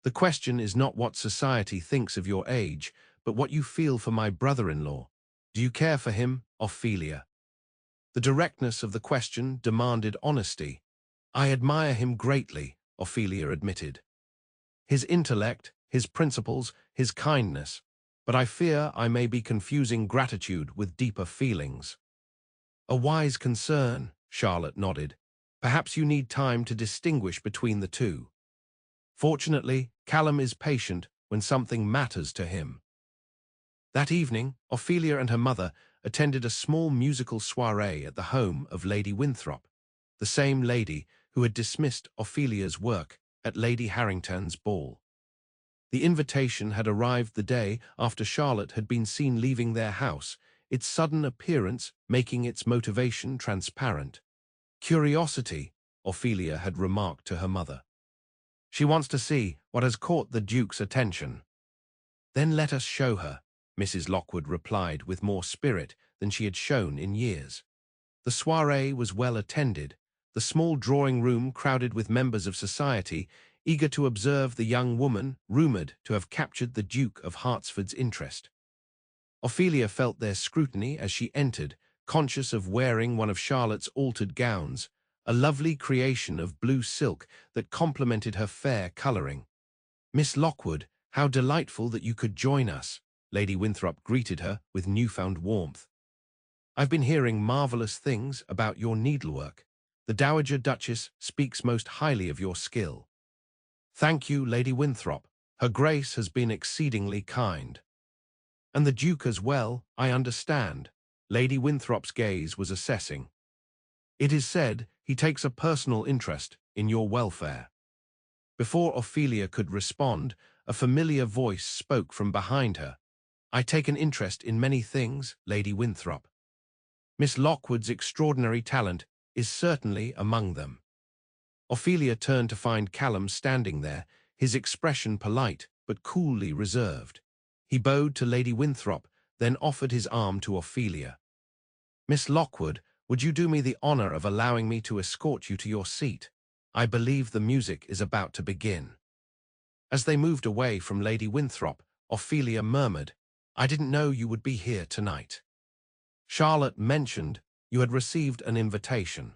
"The question is not what society thinks of your age, but what you feel for my brother-in-law. Do you care for him, Ophelia?" The directness of the question demanded honesty. "I admire him greatly," Ophelia admitted. "His intellect, his principles, his kindness. But I fear I may be confusing gratitude with deeper feelings." "A wise concern," Charlotte nodded. "Perhaps you need time to distinguish between the two. Fortunately, Callum is patient when something matters to him." That evening, Ophelia and her mother attended a small musical soirée at the home of Lady Winthrop, the same lady who had dismissed Ophelia's work at Lady Harrington's ball. The invitation had arrived the day after Charlotte had been seen leaving their house, its sudden appearance making its motivation transparent. "Curiosity," Ophelia had remarked to her mother. "She wants to see what has caught the Duke's attention." "Then let us show her," Mrs. Lockwood replied with more spirit than she had shown in years. The soirée was well attended, the small drawing-room crowded with members of society, eager to observe the young woman rumoured to have captured the Duke of Hartsford's interest. Ophelia felt their scrutiny as she entered, conscious of wearing one of Charlotte's altered gowns, a lovely creation of blue silk that complemented her fair colouring. "Miss Lockwood, how delightful that you could join us," Lady Winthrop greeted her with newfound warmth. "I've been hearing marvellous things about your needlework. The Dowager Duchess speaks most highly of your skill." "Thank you, Lady Winthrop. Her Grace has been exceedingly kind." "And the Duke as well, I understand." Lady Winthrop's gaze was assessing. "It is said he takes a personal interest in your welfare." Before Ophelia could respond, a familiar voice spoke from behind her. "I take an interest in many things, Lady Winthrop. Miss Lockwood's extraordinary talent is certainly among them." Ophelia turned to find Callum standing there, his expression polite but coolly reserved. He bowed to Lady Winthrop, then offered his arm to Ophelia. "Miss Lockwood, would you do me the honour of allowing me to escort you to your seat? I believe the music is about to begin." As they moved away from Lady Winthrop, Ophelia murmured, "I didn't know you would be here tonight. Charlotte mentioned you had received an invitation.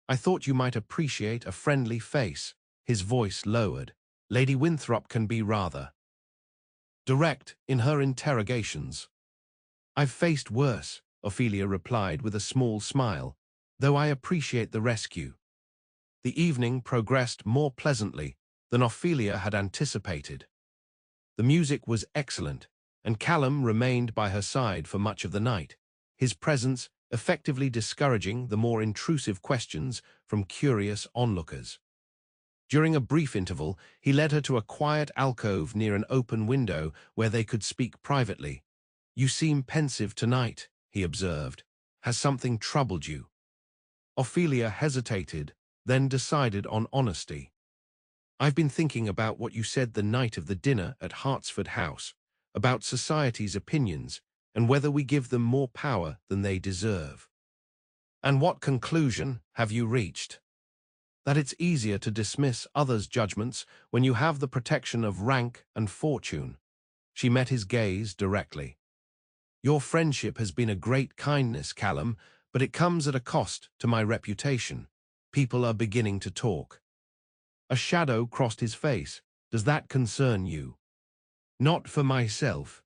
I thought you might appreciate a friendly face." His voice lowered. Lady Winthrop can be rather direct in her interrogations. "I've faced worse," Ophelia replied with a small smile. though I appreciate the rescue. The evening progressed more pleasantly than Ophelia had anticipated. The music was excellent, and Callum remained by her side for much of the night, his presence effectively discouraging the more intrusive questions from curious onlookers. During a brief interval, he led her to a quiet alcove near an open window where they could speak privately. "You seem pensive tonight," he observed. "Has something troubled you?" Ophelia hesitated, then decided on honesty. "I've been thinking about what you said the night of the dinner at Hartsford House, about society's opinions and whether we give them more power than they deserve." "And what conclusion have you reached?" "That it's easier to dismiss others' judgments when you have the protection of rank and fortune." She met his gaze directly. "Your friendship has been a great kindness, Callum, but it comes at a cost to my reputation. People are beginning to talk." A shadow crossed his face. "Does that concern you?" "Not for myself.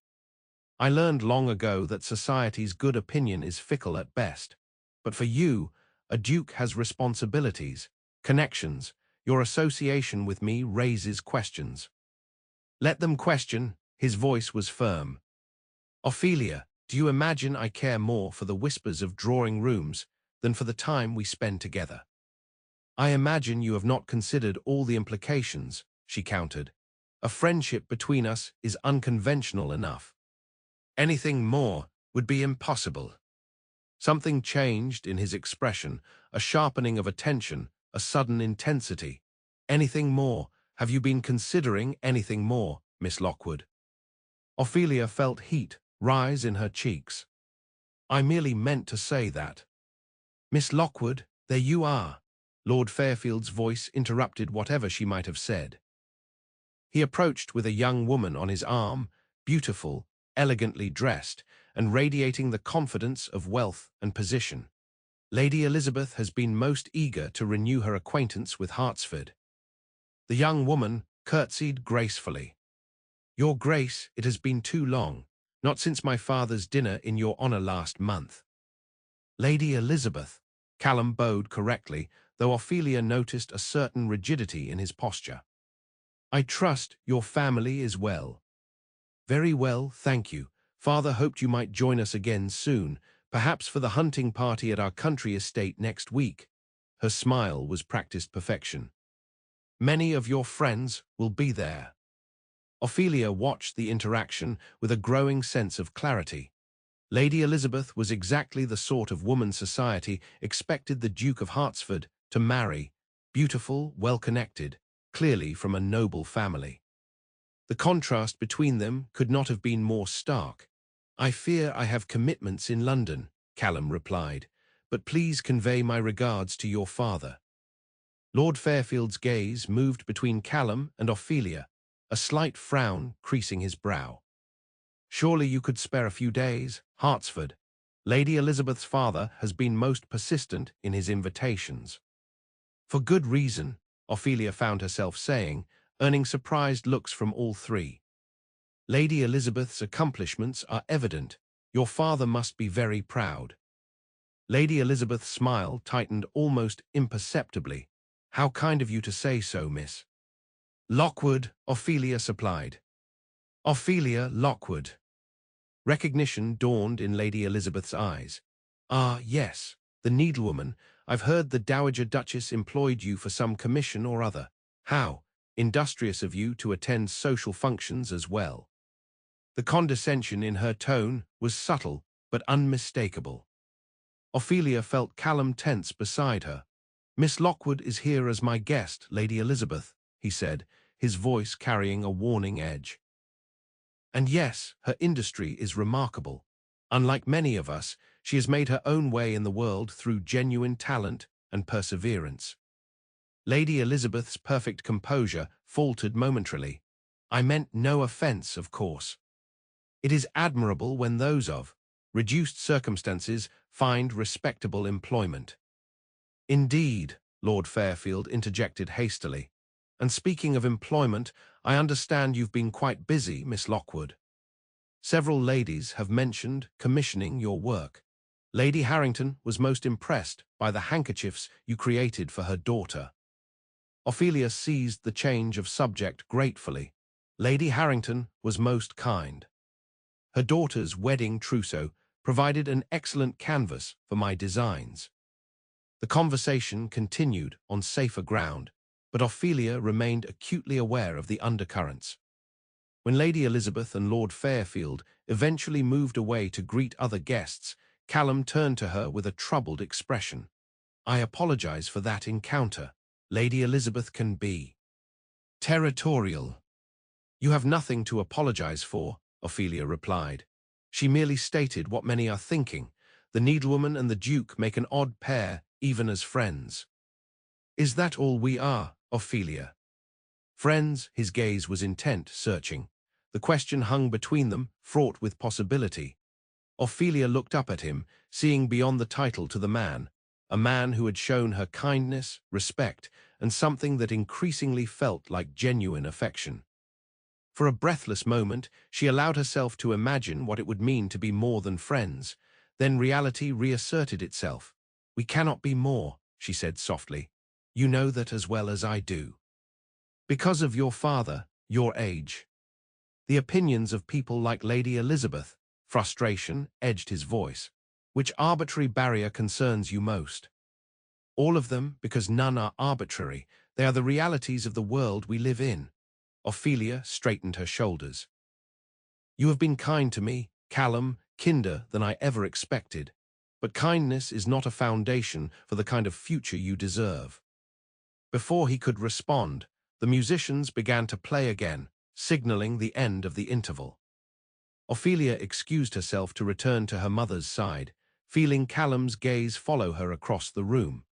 I learned long ago that society's good opinion is fickle at best. But for you, a duke has responsibilities, connections. Your association with me raises questions." "Let them question." His voice was firm. "Ophelia, do you imagine I care more for the whispers of drawing rooms than for the time we spend together?" "I imagine you have not considered all the implications," she countered. "A friendship between us is unconventional enough. Anything more would be impossible." Something changed in his expression, a sharpening of attention, a sudden intensity. "Anything more? Have you been considering anything more, Miss Lockwood?" Ophelia felt heat rise in her cheeks. "I merely meant to say that." "Miss Lockwood, there you are." Lord Fairfield's voice interrupted whatever she might have said. He approached with a young woman on his arm, beautiful, elegantly dressed, and radiating the confidence of wealth and position. "Lady Elizabeth has been most eager to renew her acquaintance with Hartsford." The young woman curtsied gracefully. "Your Grace, it has been too long, not since my father's dinner in your honour last month." "Lady Elizabeth." Callum bowed correctly, though Ophelia noticed a certain rigidity in his posture. "I trust your family is well." "Very well, thank you. Father hoped you might join us again soon, perhaps for the hunting party at our country estate next week." Her smile was practiced perfection. "Many of your friends will be there." Ophelia watched the interaction with a growing sense of clarity. Lady Elizabeth was exactly the sort of woman society expected the Duke of Hartsford to marry, beautiful, well-connected, clearly from a noble family. The contrast between them could not have been more stark. "I fear I have commitments in London," Callum replied, "but please convey my regards to your father." Lord Fairfield's gaze moved between Callum and Ophelia, a slight frown creasing his brow. "Surely you could spare a few days, Hartsford. Lady Elizabeth's father has been most persistent in his invitations." "For good reason," Ophelia found herself saying, earning surprised looks from all three. "Lady Elizabeth's accomplishments are evident. Your father must be very proud." Lady Elizabeth's smile tightened almost imperceptibly. "How kind of you to say so, Miss Lockwood," Ophelia supplied. "Ophelia Lockwood." Recognition dawned in Lady Elizabeth's eyes. "Ah, yes, the needlewoman. I've heard the Dowager Duchess employed you for some commission or other. How industrious of you to attend social functions as well." The condescension in her tone was subtle but unmistakable. Ophelia felt Callum tense beside her. "Miss Lockwood is here as my guest, Lady Elizabeth," he said, his voice carrying a warning edge. "And yes, her industry is remarkable. Unlike many of us, she has made her own way in the world through genuine talent and perseverance." Lady Elizabeth's perfect composure faltered momentarily. "I meant no offence, of course. It is admirable when those of reduced circumstances find respectable employment." "Indeed," Lord Fairfield interjected hastily. "And speaking of employment, I understand you've been quite busy, Miss Lockwood. Several ladies have mentioned commissioning your work." Lady Harrington was most impressed by the handkerchiefs you created for her daughter. Ophelia seized the change of subject gratefully. Lady Harrington was most kind. Her daughter's wedding trousseau provided an excellent canvas for my designs. The conversation continued on safer ground, but Ophelia remained acutely aware of the undercurrents. When Lady Elizabeth and Lord Fairfield eventually moved away to greet other guests, Callum turned to her with a troubled expression. "I apologize for that encounter. Lady Elizabeth can be territorial." "You have nothing to apologize for," Ophelia replied. She merely stated what many are thinking. The needlewoman and the Duke make an odd pair, even as friends. "Is that all we are, Ophelia?" "Friends," his gaze was intent, searching. The question hung between them, fraught with possibility. Ophelia looked up at him, seeing beyond the title to the man, a man who had shown her kindness, respect, and something that increasingly felt like genuine affection. For a breathless moment, she allowed herself to imagine what it would mean to be more than friends. Then reality reasserted itself. "We cannot be more," she said softly. "You know that as well as I do. Because of your father, your age. The opinions of people like Lady Elizabeth." Frustration edged his voice. "Which arbitrary barrier concerns you most?" "All of them, because none are arbitrary. They are the realities of the world we live in." Ophelia straightened her shoulders. "You have been kind to me, Callum, kinder than I ever expected. But kindness is not a foundation for the kind of future you deserve." Before he could respond, the musicians began to play again, signaling the end of the interval. Ophelia excused herself to return to her mother's side, feeling Callum's gaze follow her across the room.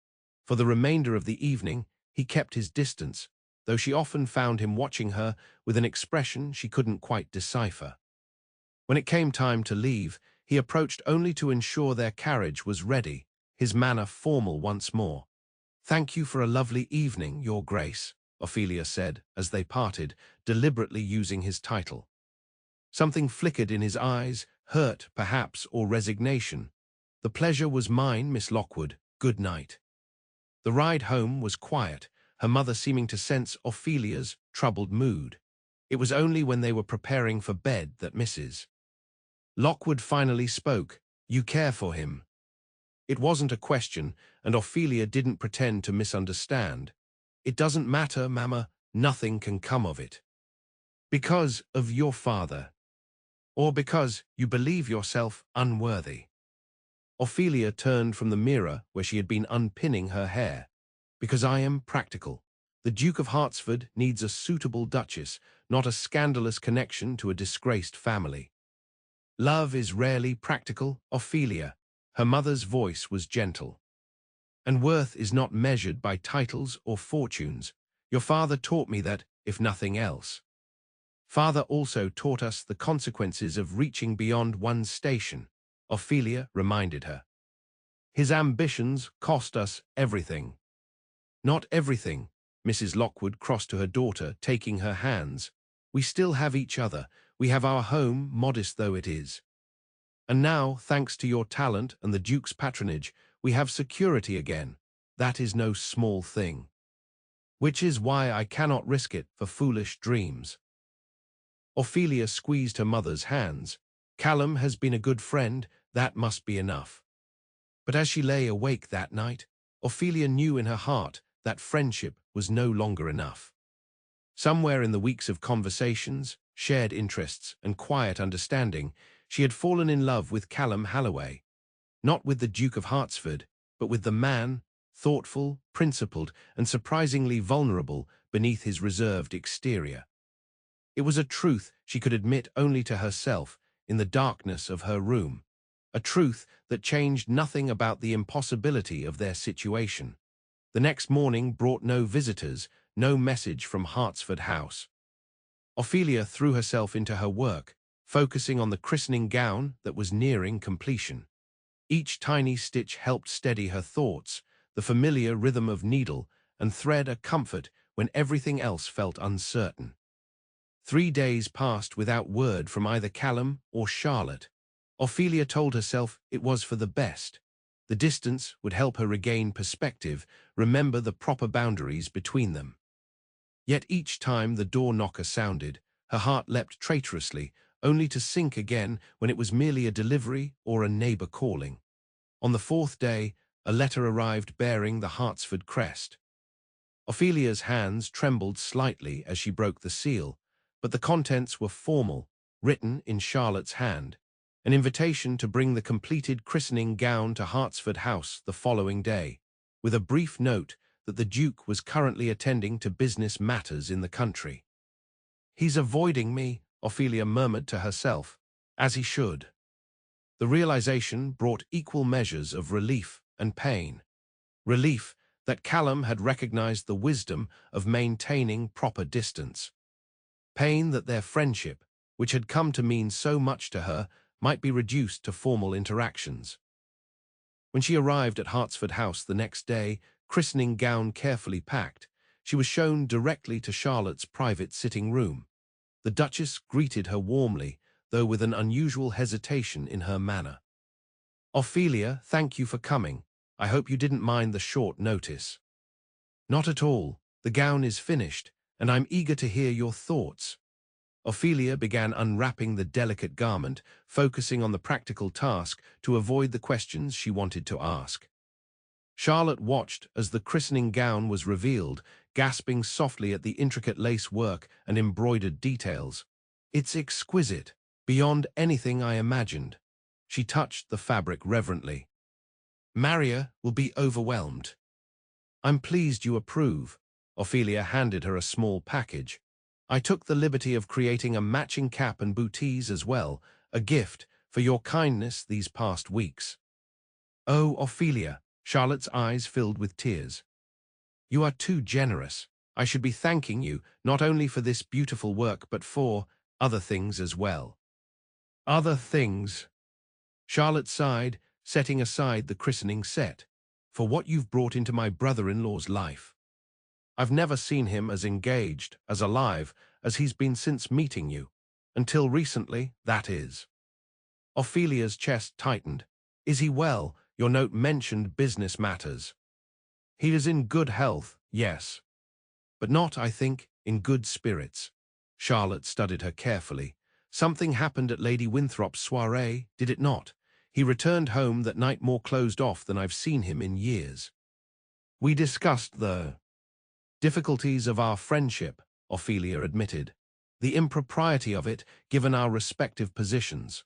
For the remainder of the evening, he kept his distance, though she often found him watching her with an expression she couldn't quite decipher. When it came time to leave, he approached only to ensure their carriage was ready, his manner formal once more. "Thank you for a lovely evening, Your Grace," Ophelia said as they parted, deliberately using his title. Something flickered in his eyes, hurt, perhaps, or resignation. "The pleasure was mine, Miss Lockwood. Good night." The ride home was quiet, her mother seeming to sense Ophelia's troubled mood. It was only when they were preparing for bed that Mrs. Lockwood finally spoke. "You care for him?" It wasn't a question, and Ophelia didn't pretend to misunderstand. "It doesn't matter, Mamma. Nothing can come of it." "Because of your father? Or because you believe yourself unworthy?" Ophelia turned from the mirror where she had been unpinning her hair. "Because I am practical. The Duke of Hartsford needs a suitable duchess, not a scandalous connection to a disgraced family." "Love is rarely practical, Ophelia." Her mother's voice was gentle. "And worth is not measured by titles or fortunes. Your father taught me that, if nothing else. Father also taught us the consequences of reaching beyond one's station," Ophelia reminded her. "His ambitions cost us everything." "Not everything." Mrs. Lockwood crossed to her daughter, taking her hands. "We still have each other. We have our home, modest though it is. And now, thanks to your talent and the Duke's patronage, we have security again. That is no small thing. Which is why I cannot risk it for foolish dreams." Ophelia squeezed her mother's hands. "Callum has been a good friend, that must be enough." But as she lay awake that night, Ophelia knew in her heart that friendship was no longer enough. Somewhere in the weeks of conversations, shared interests, and quiet understanding, she had fallen in love with Callum Halloway. Not with the Duke of Hartsford, but with the man, thoughtful, principled, and surprisingly vulnerable beneath his reserved exterior. It was a truth she could admit only to herself in the darkness of her room, a truth that changed nothing about the impossibility of their situation. The next morning brought no visitors, no message from Hartsford House. Ophelia threw herself into her work, focusing on the christening gown that was nearing completion. Each tiny stitch helped steady her thoughts, the familiar rhythm of needle and thread a comfort when everything else felt uncertain. 3 days passed without word from either Callum or Charlotte. Ophelia told herself it was for the best. The distance would help her regain perspective, remember the proper boundaries between them. Yet each time the door knocker sounded, her heart leapt traitorously, only to sink again when it was merely a delivery or a neighbour calling. On the fourth day, a letter arrived bearing the Hartsford crest. Ophelia's hands trembled slightly as she broke the seal, but the contents were formal, written in Charlotte's hand, an invitation to bring the completed christening gown to Hartsford House the following day, with a brief note that the Duke was currently attending to business matters in the country. "He's avoiding me," Ophelia murmured to herself, "as he should." The realization brought equal measures of relief and pain. Relief that Callum had recognized the wisdom of maintaining proper distance. Pain that their friendship, which had come to mean so much to her, might be reduced to formal interactions. When she arrived at Hartsford House the next day, christening gown carefully packed, she was shown directly to Charlotte's private sitting room. The Duchess greeted her warmly, though with an unusual hesitation in her manner. "Ophelia, thank you for coming. I hope you didn't mind the short notice." "Not at all. The gown is finished, and I'm eager to hear your thoughts." Ophelia began unwrapping the delicate garment, focusing on the practical task to avoid the questions she wanted to ask. Charlotte watched as the christening gown was revealed, gasping softly at the intricate lace work and embroidered details. "It's exquisite, beyond anything I imagined." She touched the fabric reverently. "Maria will be overwhelmed." "I'm pleased you approve." Ophelia handed her a small package. "I took the liberty of creating a matching cap and bootees as well, a gift for your kindness these past weeks." "Oh, Ophelia," Charlotte's eyes filled with tears. "You are too generous. I should be thanking you not only for this beautiful work but for other things as well." "Other things?" Charlotte sighed, setting aside the christening set. "For what you've brought into my brother-in-law's life. I've never seen him as engaged, as alive, as he's been since meeting you. Until recently, that is." Ophelia's chest tightened. "Is he well? Your note mentioned business matters." "He is in good health, yes. But not, I think, in good spirits." Charlotte studied her carefully. "Something happened at Lady Winthrop's soiree, did it not? He returned home that night more closed off than I've seen him in years." "We discussed the difficulties of our friendship," Ophelia admitted. "The impropriety of it, given our respective positions."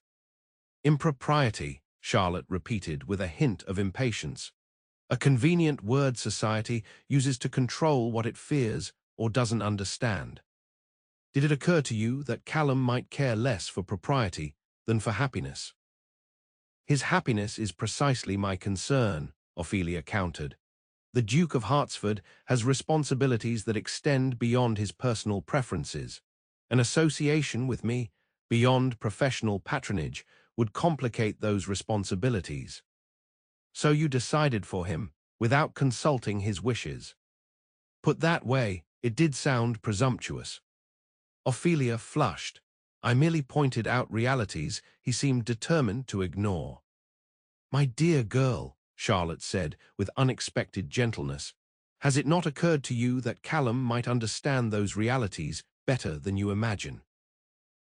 "Impropriety," Charlotte repeated with a hint of impatience. "A convenient word society uses to control what it fears or doesn't understand. Did it occur to you that Callum might care less for propriety than for happiness?" "His happiness is precisely my concern," Ophelia countered. "The Duke of Hartsford has responsibilities that extend beyond his personal preferences. An association with me, beyond professional patronage, would complicate those responsibilities." "So you decided for him, without consulting his wishes." "Put that way, it did sound presumptuous." Ophelia flushed. "I merely pointed out realities he seemed determined to ignore." "My dear girl," Charlotte said with unexpected gentleness, "has it not occurred to you that Callum might understand those realities better than you imagine?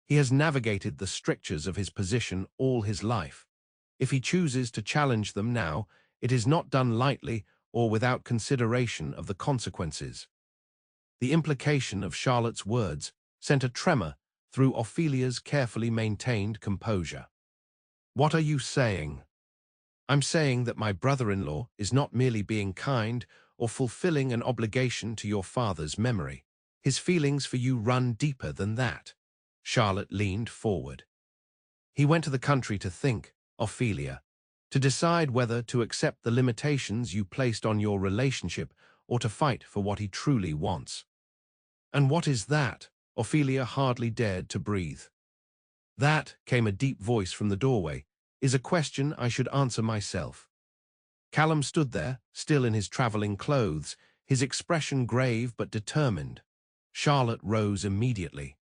He has navigated the strictures of his position all his life. If he chooses to challenge them now, it is not done lightly or without consideration of the consequences." The implication of Charlotte's words sent a tremor through Ophelia's carefully maintained composure. "What are you saying?" "I'm saying that my brother-in-law is not merely being kind or fulfilling an obligation to your father's memory. His feelings for you run deeper than that." Charlotte leaned forward. "He went to the country to think, Ophelia, to decide whether to accept the limitations you placed on your relationship or to fight for what he truly wants." "And what is that?" Ophelia hardly dared to breathe. "That," came a deep voice from the doorway, "is a question I should answer myself." Callum stood there, still in his travelling clothes, his expression grave but determined. Charlotte rose immediately.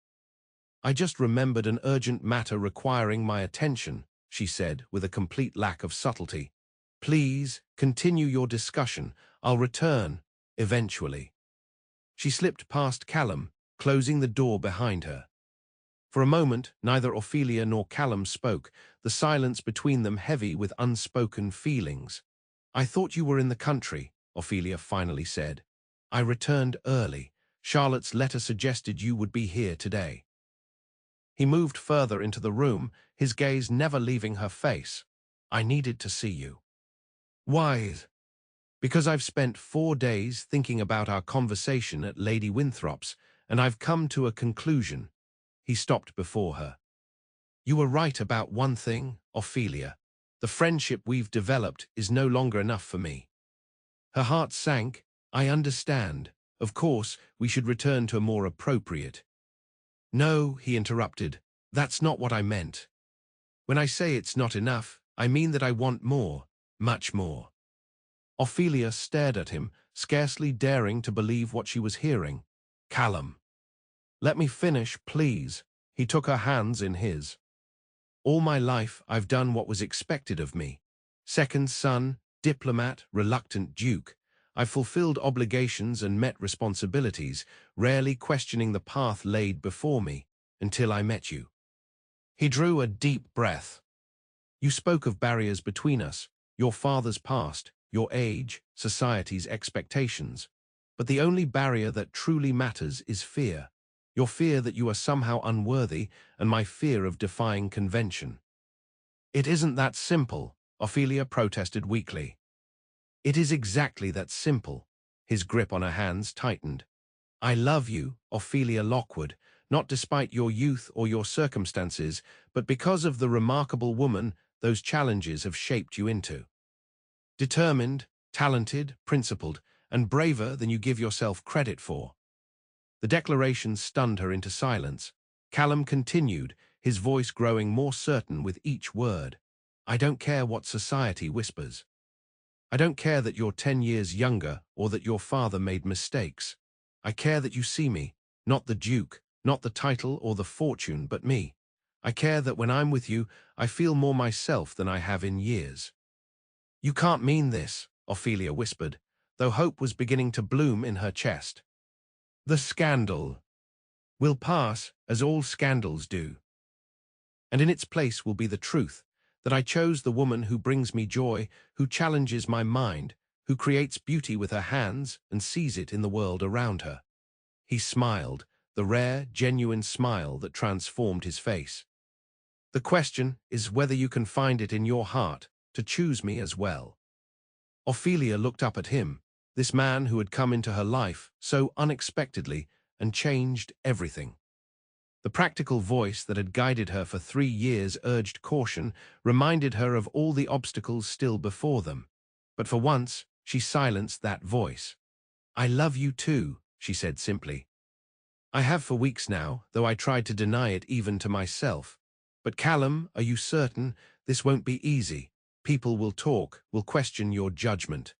"I just remembered an urgent matter requiring my attention," she said, with a complete lack of subtlety. Please, continue your discussion. I'll return, eventually. She slipped past Callum, closing the door behind her. For a moment, neither Ophelia nor Callum spoke, the silence between them heavy with unspoken feelings. I thought you were in the country, Ophelia finally said. I returned early. Charlotte's letter suggested you would be here today. He moved further into the room, his gaze never leaving her face. I needed to see you. Why? Because I've spent 4 days thinking about our conversation at Lady Winthrop's, and I've come to a conclusion. He stopped before her. You were right about one thing, Ophelia. The friendship we've developed is no longer enough for me. Her heart sank. I understand. Of course, we should return to a more appropriate. No, he interrupted. That's not what I meant. When I say it's not enough, I mean that I want more, much more. Ophelia stared at him, scarcely daring to believe what she was hearing. Callum. Let me finish, please. He took her hands in his. All my life I've done what was expected of me. Second son, diplomat, reluctant duke. I've fulfilled obligations and met responsibilities, rarely questioning the path laid before me, until I met you. He drew a deep breath. You spoke of barriers between us, your father's past, your age, society's expectations. But the only barrier that truly matters is fear. Your fear that you are somehow unworthy, and my fear of defying convention. It isn't that simple, Ophelia protested weakly. It is exactly that simple. His grip on her hands tightened. I love you, Ophelia Lockwood, not despite your youth or your circumstances, but because of the remarkable woman those challenges have shaped you into. Determined, talented, principled, and braver than you give yourself credit for. The declaration stunned her into silence. Callum continued, his voice growing more certain with each word. I don't care what society whispers. I don't care that you're 10 years younger or that your father made mistakes. I care that you see me, not the Duke, not the title or the fortune, but me. I care that when I'm with you, I feel more myself than I have in years. You can't mean this, Ophelia whispered, though hope was beginning to bloom in her chest. The scandal will pass, as all scandals do. And in its place will be the truth, that I chose the woman who brings me joy, who challenges my mind, who creates beauty with her hands and sees it in the world around her. He smiled, the rare, genuine smile that transformed his face. The question is whether you can find it in your heart to choose me as well. Ophelia looked up at him, this man who had come into her life so unexpectedly and changed everything. The practical voice that had guided her for 3 years urged caution, reminded her of all the obstacles still before them. But for once, she silenced that voice. I love you too, she said simply. I have for weeks now, though I tried to deny it even to myself. But Callum, are you certain? This won't be easy. People will talk, will question your judgment.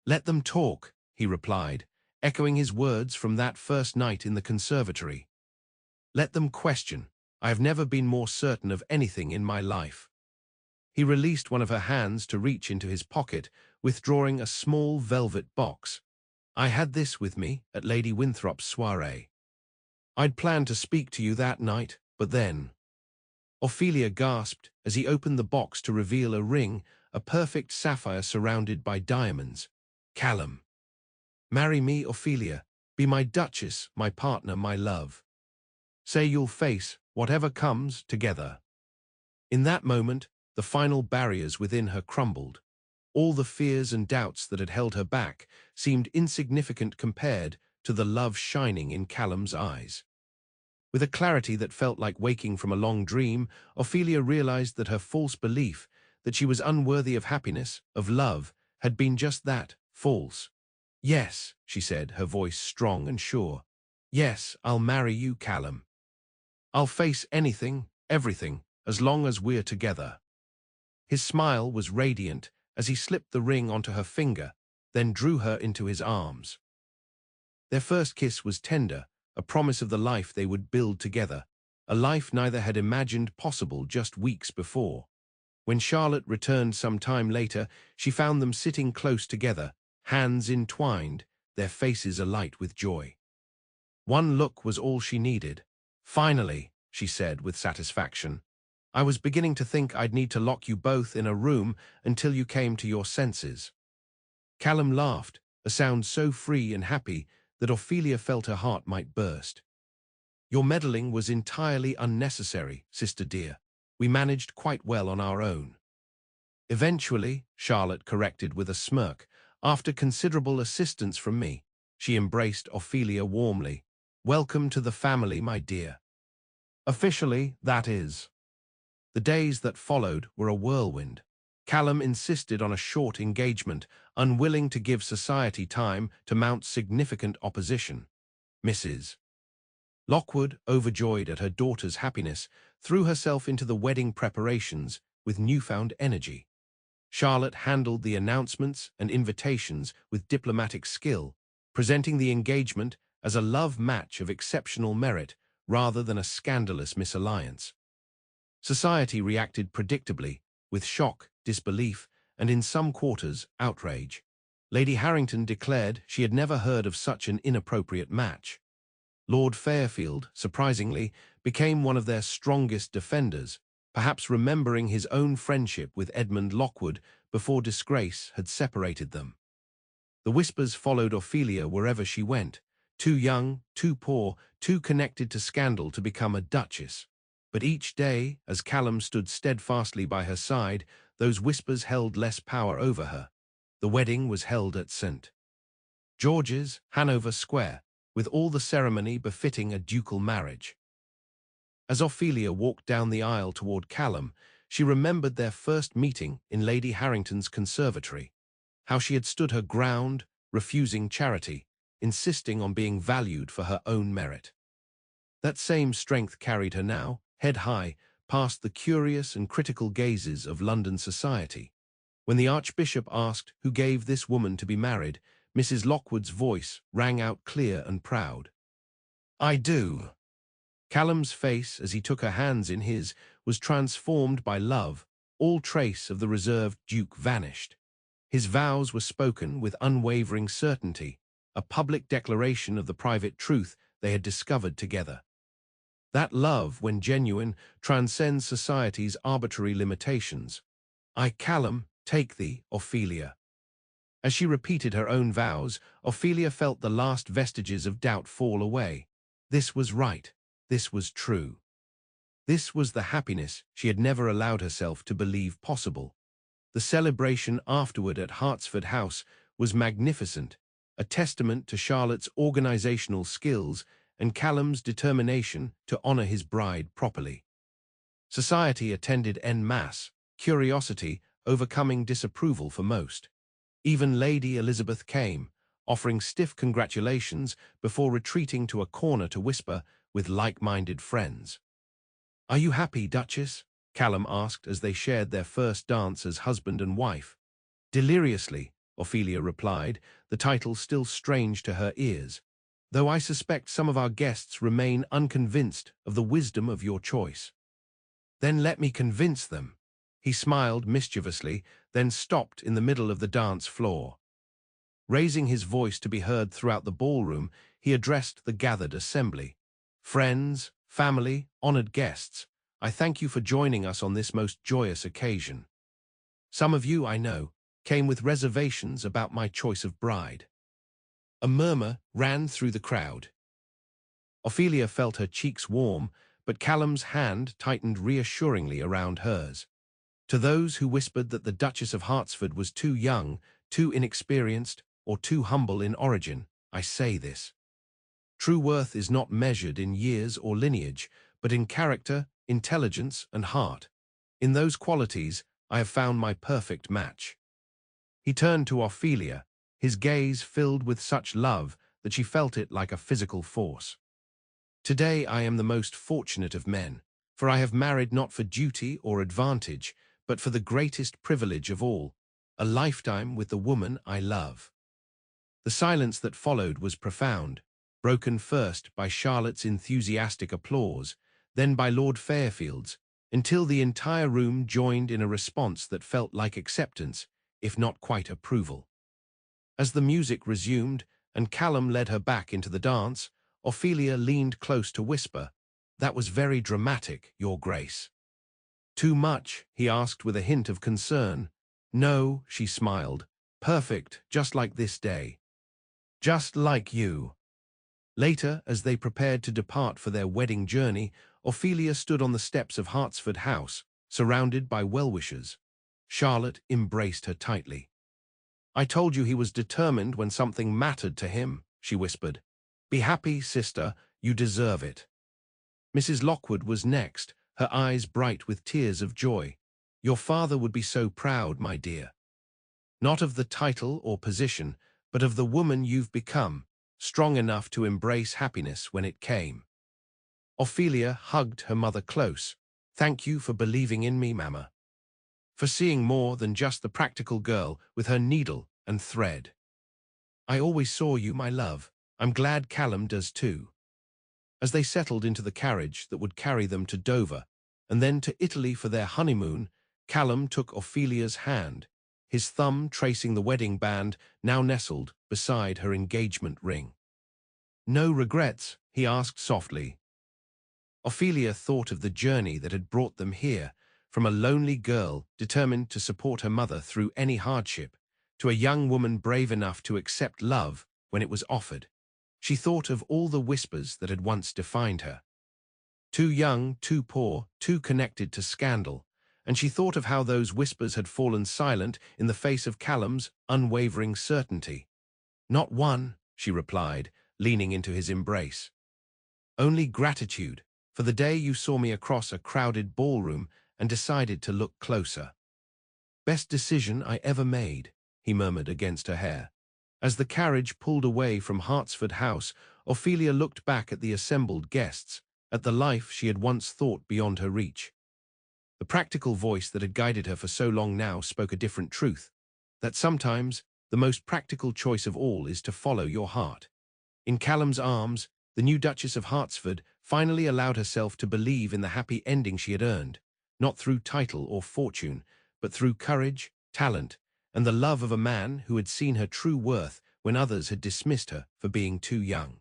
Let them talk, he replied, echoing his words from that first night in the conservatory. Let them question. I have never been more certain of anything in my life. He released one of her hands to reach into his pocket, withdrawing a small velvet box. I had this with me at Lady Winthrop's soiree. I'd planned to speak to you that night, but then... Ophelia gasped as he opened the box to reveal a ring, a perfect sapphire surrounded by diamonds. Callum. Marry me, Ophelia. Be my duchess, my partner, my love. Say you'll face whatever comes together. In that moment, the final barriers within her crumbled. All the fears and doubts that had held her back seemed insignificant compared to the love shining in Callum's eyes. With a clarity that felt like waking from a long dream, Ophelia realized that her false belief that she was unworthy of happiness, of love, had been just that, false. Yes, she said, her voice strong and sure. Yes, I'll marry you, Callum. I'll face anything, everything, as long as we're together. His smile was radiant as he slipped the ring onto her finger, then drew her into his arms. Their first kiss was tender, a promise of the life they would build together, a life neither had imagined possible just weeks before. When Charlotte returned some time later, she found them sitting close together, hands entwined, their faces alight with joy. One look was all she needed. "Finally," she said with satisfaction. "I was beginning to think I'd need to lock you both in a room until you came to your senses." Callum laughed, a sound so free and happy that Ophelia felt her heart might burst. "Your meddling was entirely unnecessary, sister dear. We managed quite well on our own." "Eventually," Charlotte corrected with a smirk, "after considerable assistance from me." She embraced Ophelia warmly. "Welcome to the family, my dear." "Officially, that is." The days that followed were a whirlwind. Callum insisted on a short engagement, unwilling to give society time to mount significant opposition. Mrs. Lockwood, overjoyed at her daughter's happiness, threw herself into the wedding preparations with newfound energy. Charlotte handled the announcements and invitations with diplomatic skill, presenting the engagement as a love match of exceptional merit rather than a scandalous misalliance. Society reacted predictably, with shock, disbelief, and in some quarters, outrage. Lady Harrington declared she had never heard of such an inappropriate match. Lord Fairfield, surprisingly, became one of their strongest defenders, perhaps remembering his own friendship with Edmund Lockwood before disgrace had separated them. The whispers followed Ophelia wherever she went, too young, too poor, too connected to scandal to become a duchess. But each day, as Callum stood steadfastly by her side, those whispers held less power over her. The wedding was held at St. George's, Hanover Square, with all the ceremony befitting a ducal marriage. As Ophelia walked down the aisle toward Callum, she remembered their first meeting in Lady Harrington's conservatory, how she had stood her ground, refusing charity, insisting on being valued for her own merit. That same strength carried her now, head high, past the curious and critical gazes of London society. When the Archbishop asked who gave this woman to be married, Mrs. Lockwood's voice rang out clear and proud. "I do." Callum's face, as he took her hands in his, was transformed by love. All trace of the reserved Duke vanished. His vows were spoken with unwavering certainty, a public declaration of the private truth they had discovered together. That love, when genuine, transcends society's arbitrary limitations. "I, Callum, take thee, Ophelia." As she repeated her own vows, Ophelia felt the last vestiges of doubt fall away. This was right. This was true. This was the happiness she had never allowed herself to believe possible. The celebration afterward at Hartsford House was magnificent, a testament to Charlotte's organizational skills and Callum's determination to honor his bride properly. Society attended en masse, curiosity overcoming disapproval for most. Even Lady Elizabeth came, offering stiff congratulations before retreating to a corner to whisper with like-minded friends. "Are you happy, Duchess?" Callum asked as they shared their first dance as husband and wife. "Deliriously," Ophelia replied, the title still strange to her ears, "though I suspect some of our guests remain unconvinced of the wisdom of your choice." "Then let me convince them." He smiled mischievously, then stopped in the middle of the dance floor. Raising his voice to be heard throughout the ballroom, he addressed the gathered assembly. "Friends, family, honored guests, I thank you for joining us on this most joyous occasion. Some of you, I know, came with reservations about my choice of bride." A murmur ran through the crowd. Ophelia felt her cheeks warm, but Callum's hand tightened reassuringly around hers. To those who whispered that the Duchess of Hartsford was too young, too inexperienced, or too humble in origin, I say this. True worth is not measured in years or lineage, but in character, intelligence, and heart. In those qualities, I have found my perfect match. He turned to Ophelia, his gaze filled with such love that she felt it like a physical force. "Today I am the most fortunate of men, for I have married not for duty or advantage, but for the greatest privilege of all, a lifetime with the woman I love." The silence that followed was profound, broken first by Charlotte's enthusiastic applause, then by Lord Fairfield's, until the entire room joined in a response that felt like acceptance, if not quite approval. As the music resumed and Callum led her back into the dance, Ophelia leaned close to whisper, "That was very dramatic, Your Grace." "Too much?" he asked with a hint of concern. "No," she smiled. "Perfect, just like this day. Just like you." Later, as they prepared to depart for their wedding journey, Ophelia stood on the steps of Hartsford House, surrounded by well-wishers. Charlotte embraced her tightly. "I told you he was determined when something mattered to him," she whispered. "Be happy, sister, you deserve it." Mrs. Lockwood was next, her eyes bright with tears of joy. "Your father would be so proud, my dear. Not of the title or position, but of the woman you've become, strong enough to embrace happiness when it came." Ophelia hugged her mother close. "Thank you for believing in me, Mama. For seeing more than just the practical girl with her needle and thread. I always saw you, my love. I'm glad Callum does too." As they settled into the carriage that would carry them to Dover and then to Italy for their honeymoon, Callum took Ophelia's hand, his thumb tracing the wedding band now nestled beside her engagement ring. "No regrets?" he asked softly. Ophelia thought of the journey that had brought them here, from a lonely girl determined to support her mother through any hardship, to a young woman brave enough to accept love when it was offered. She thought of all the whispers that had once defined her. Too young, too poor, too connected to scandal, and she thought of how those whispers had fallen silent in the face of Callum's unwavering certainty. "Not one," she replied, leaning into his embrace. "Only gratitude for the day you saw me across a crowded ballroom and decided to look closer. Best decision I ever made," he murmured against her hair. As the carriage pulled away from Hartsford House, Ophelia looked back at the assembled guests, at the life she had once thought beyond her reach. The practical voice that had guided her for so long now spoke a different truth, that sometimes the most practical choice of all is to follow your heart. In Callum's arms, the new Duchess of Hartsford finally allowed herself to believe in the happy ending she had earned, not through title or fortune, but through courage, talent, and the love of a man who had seen her true worth when others had dismissed her for being too young.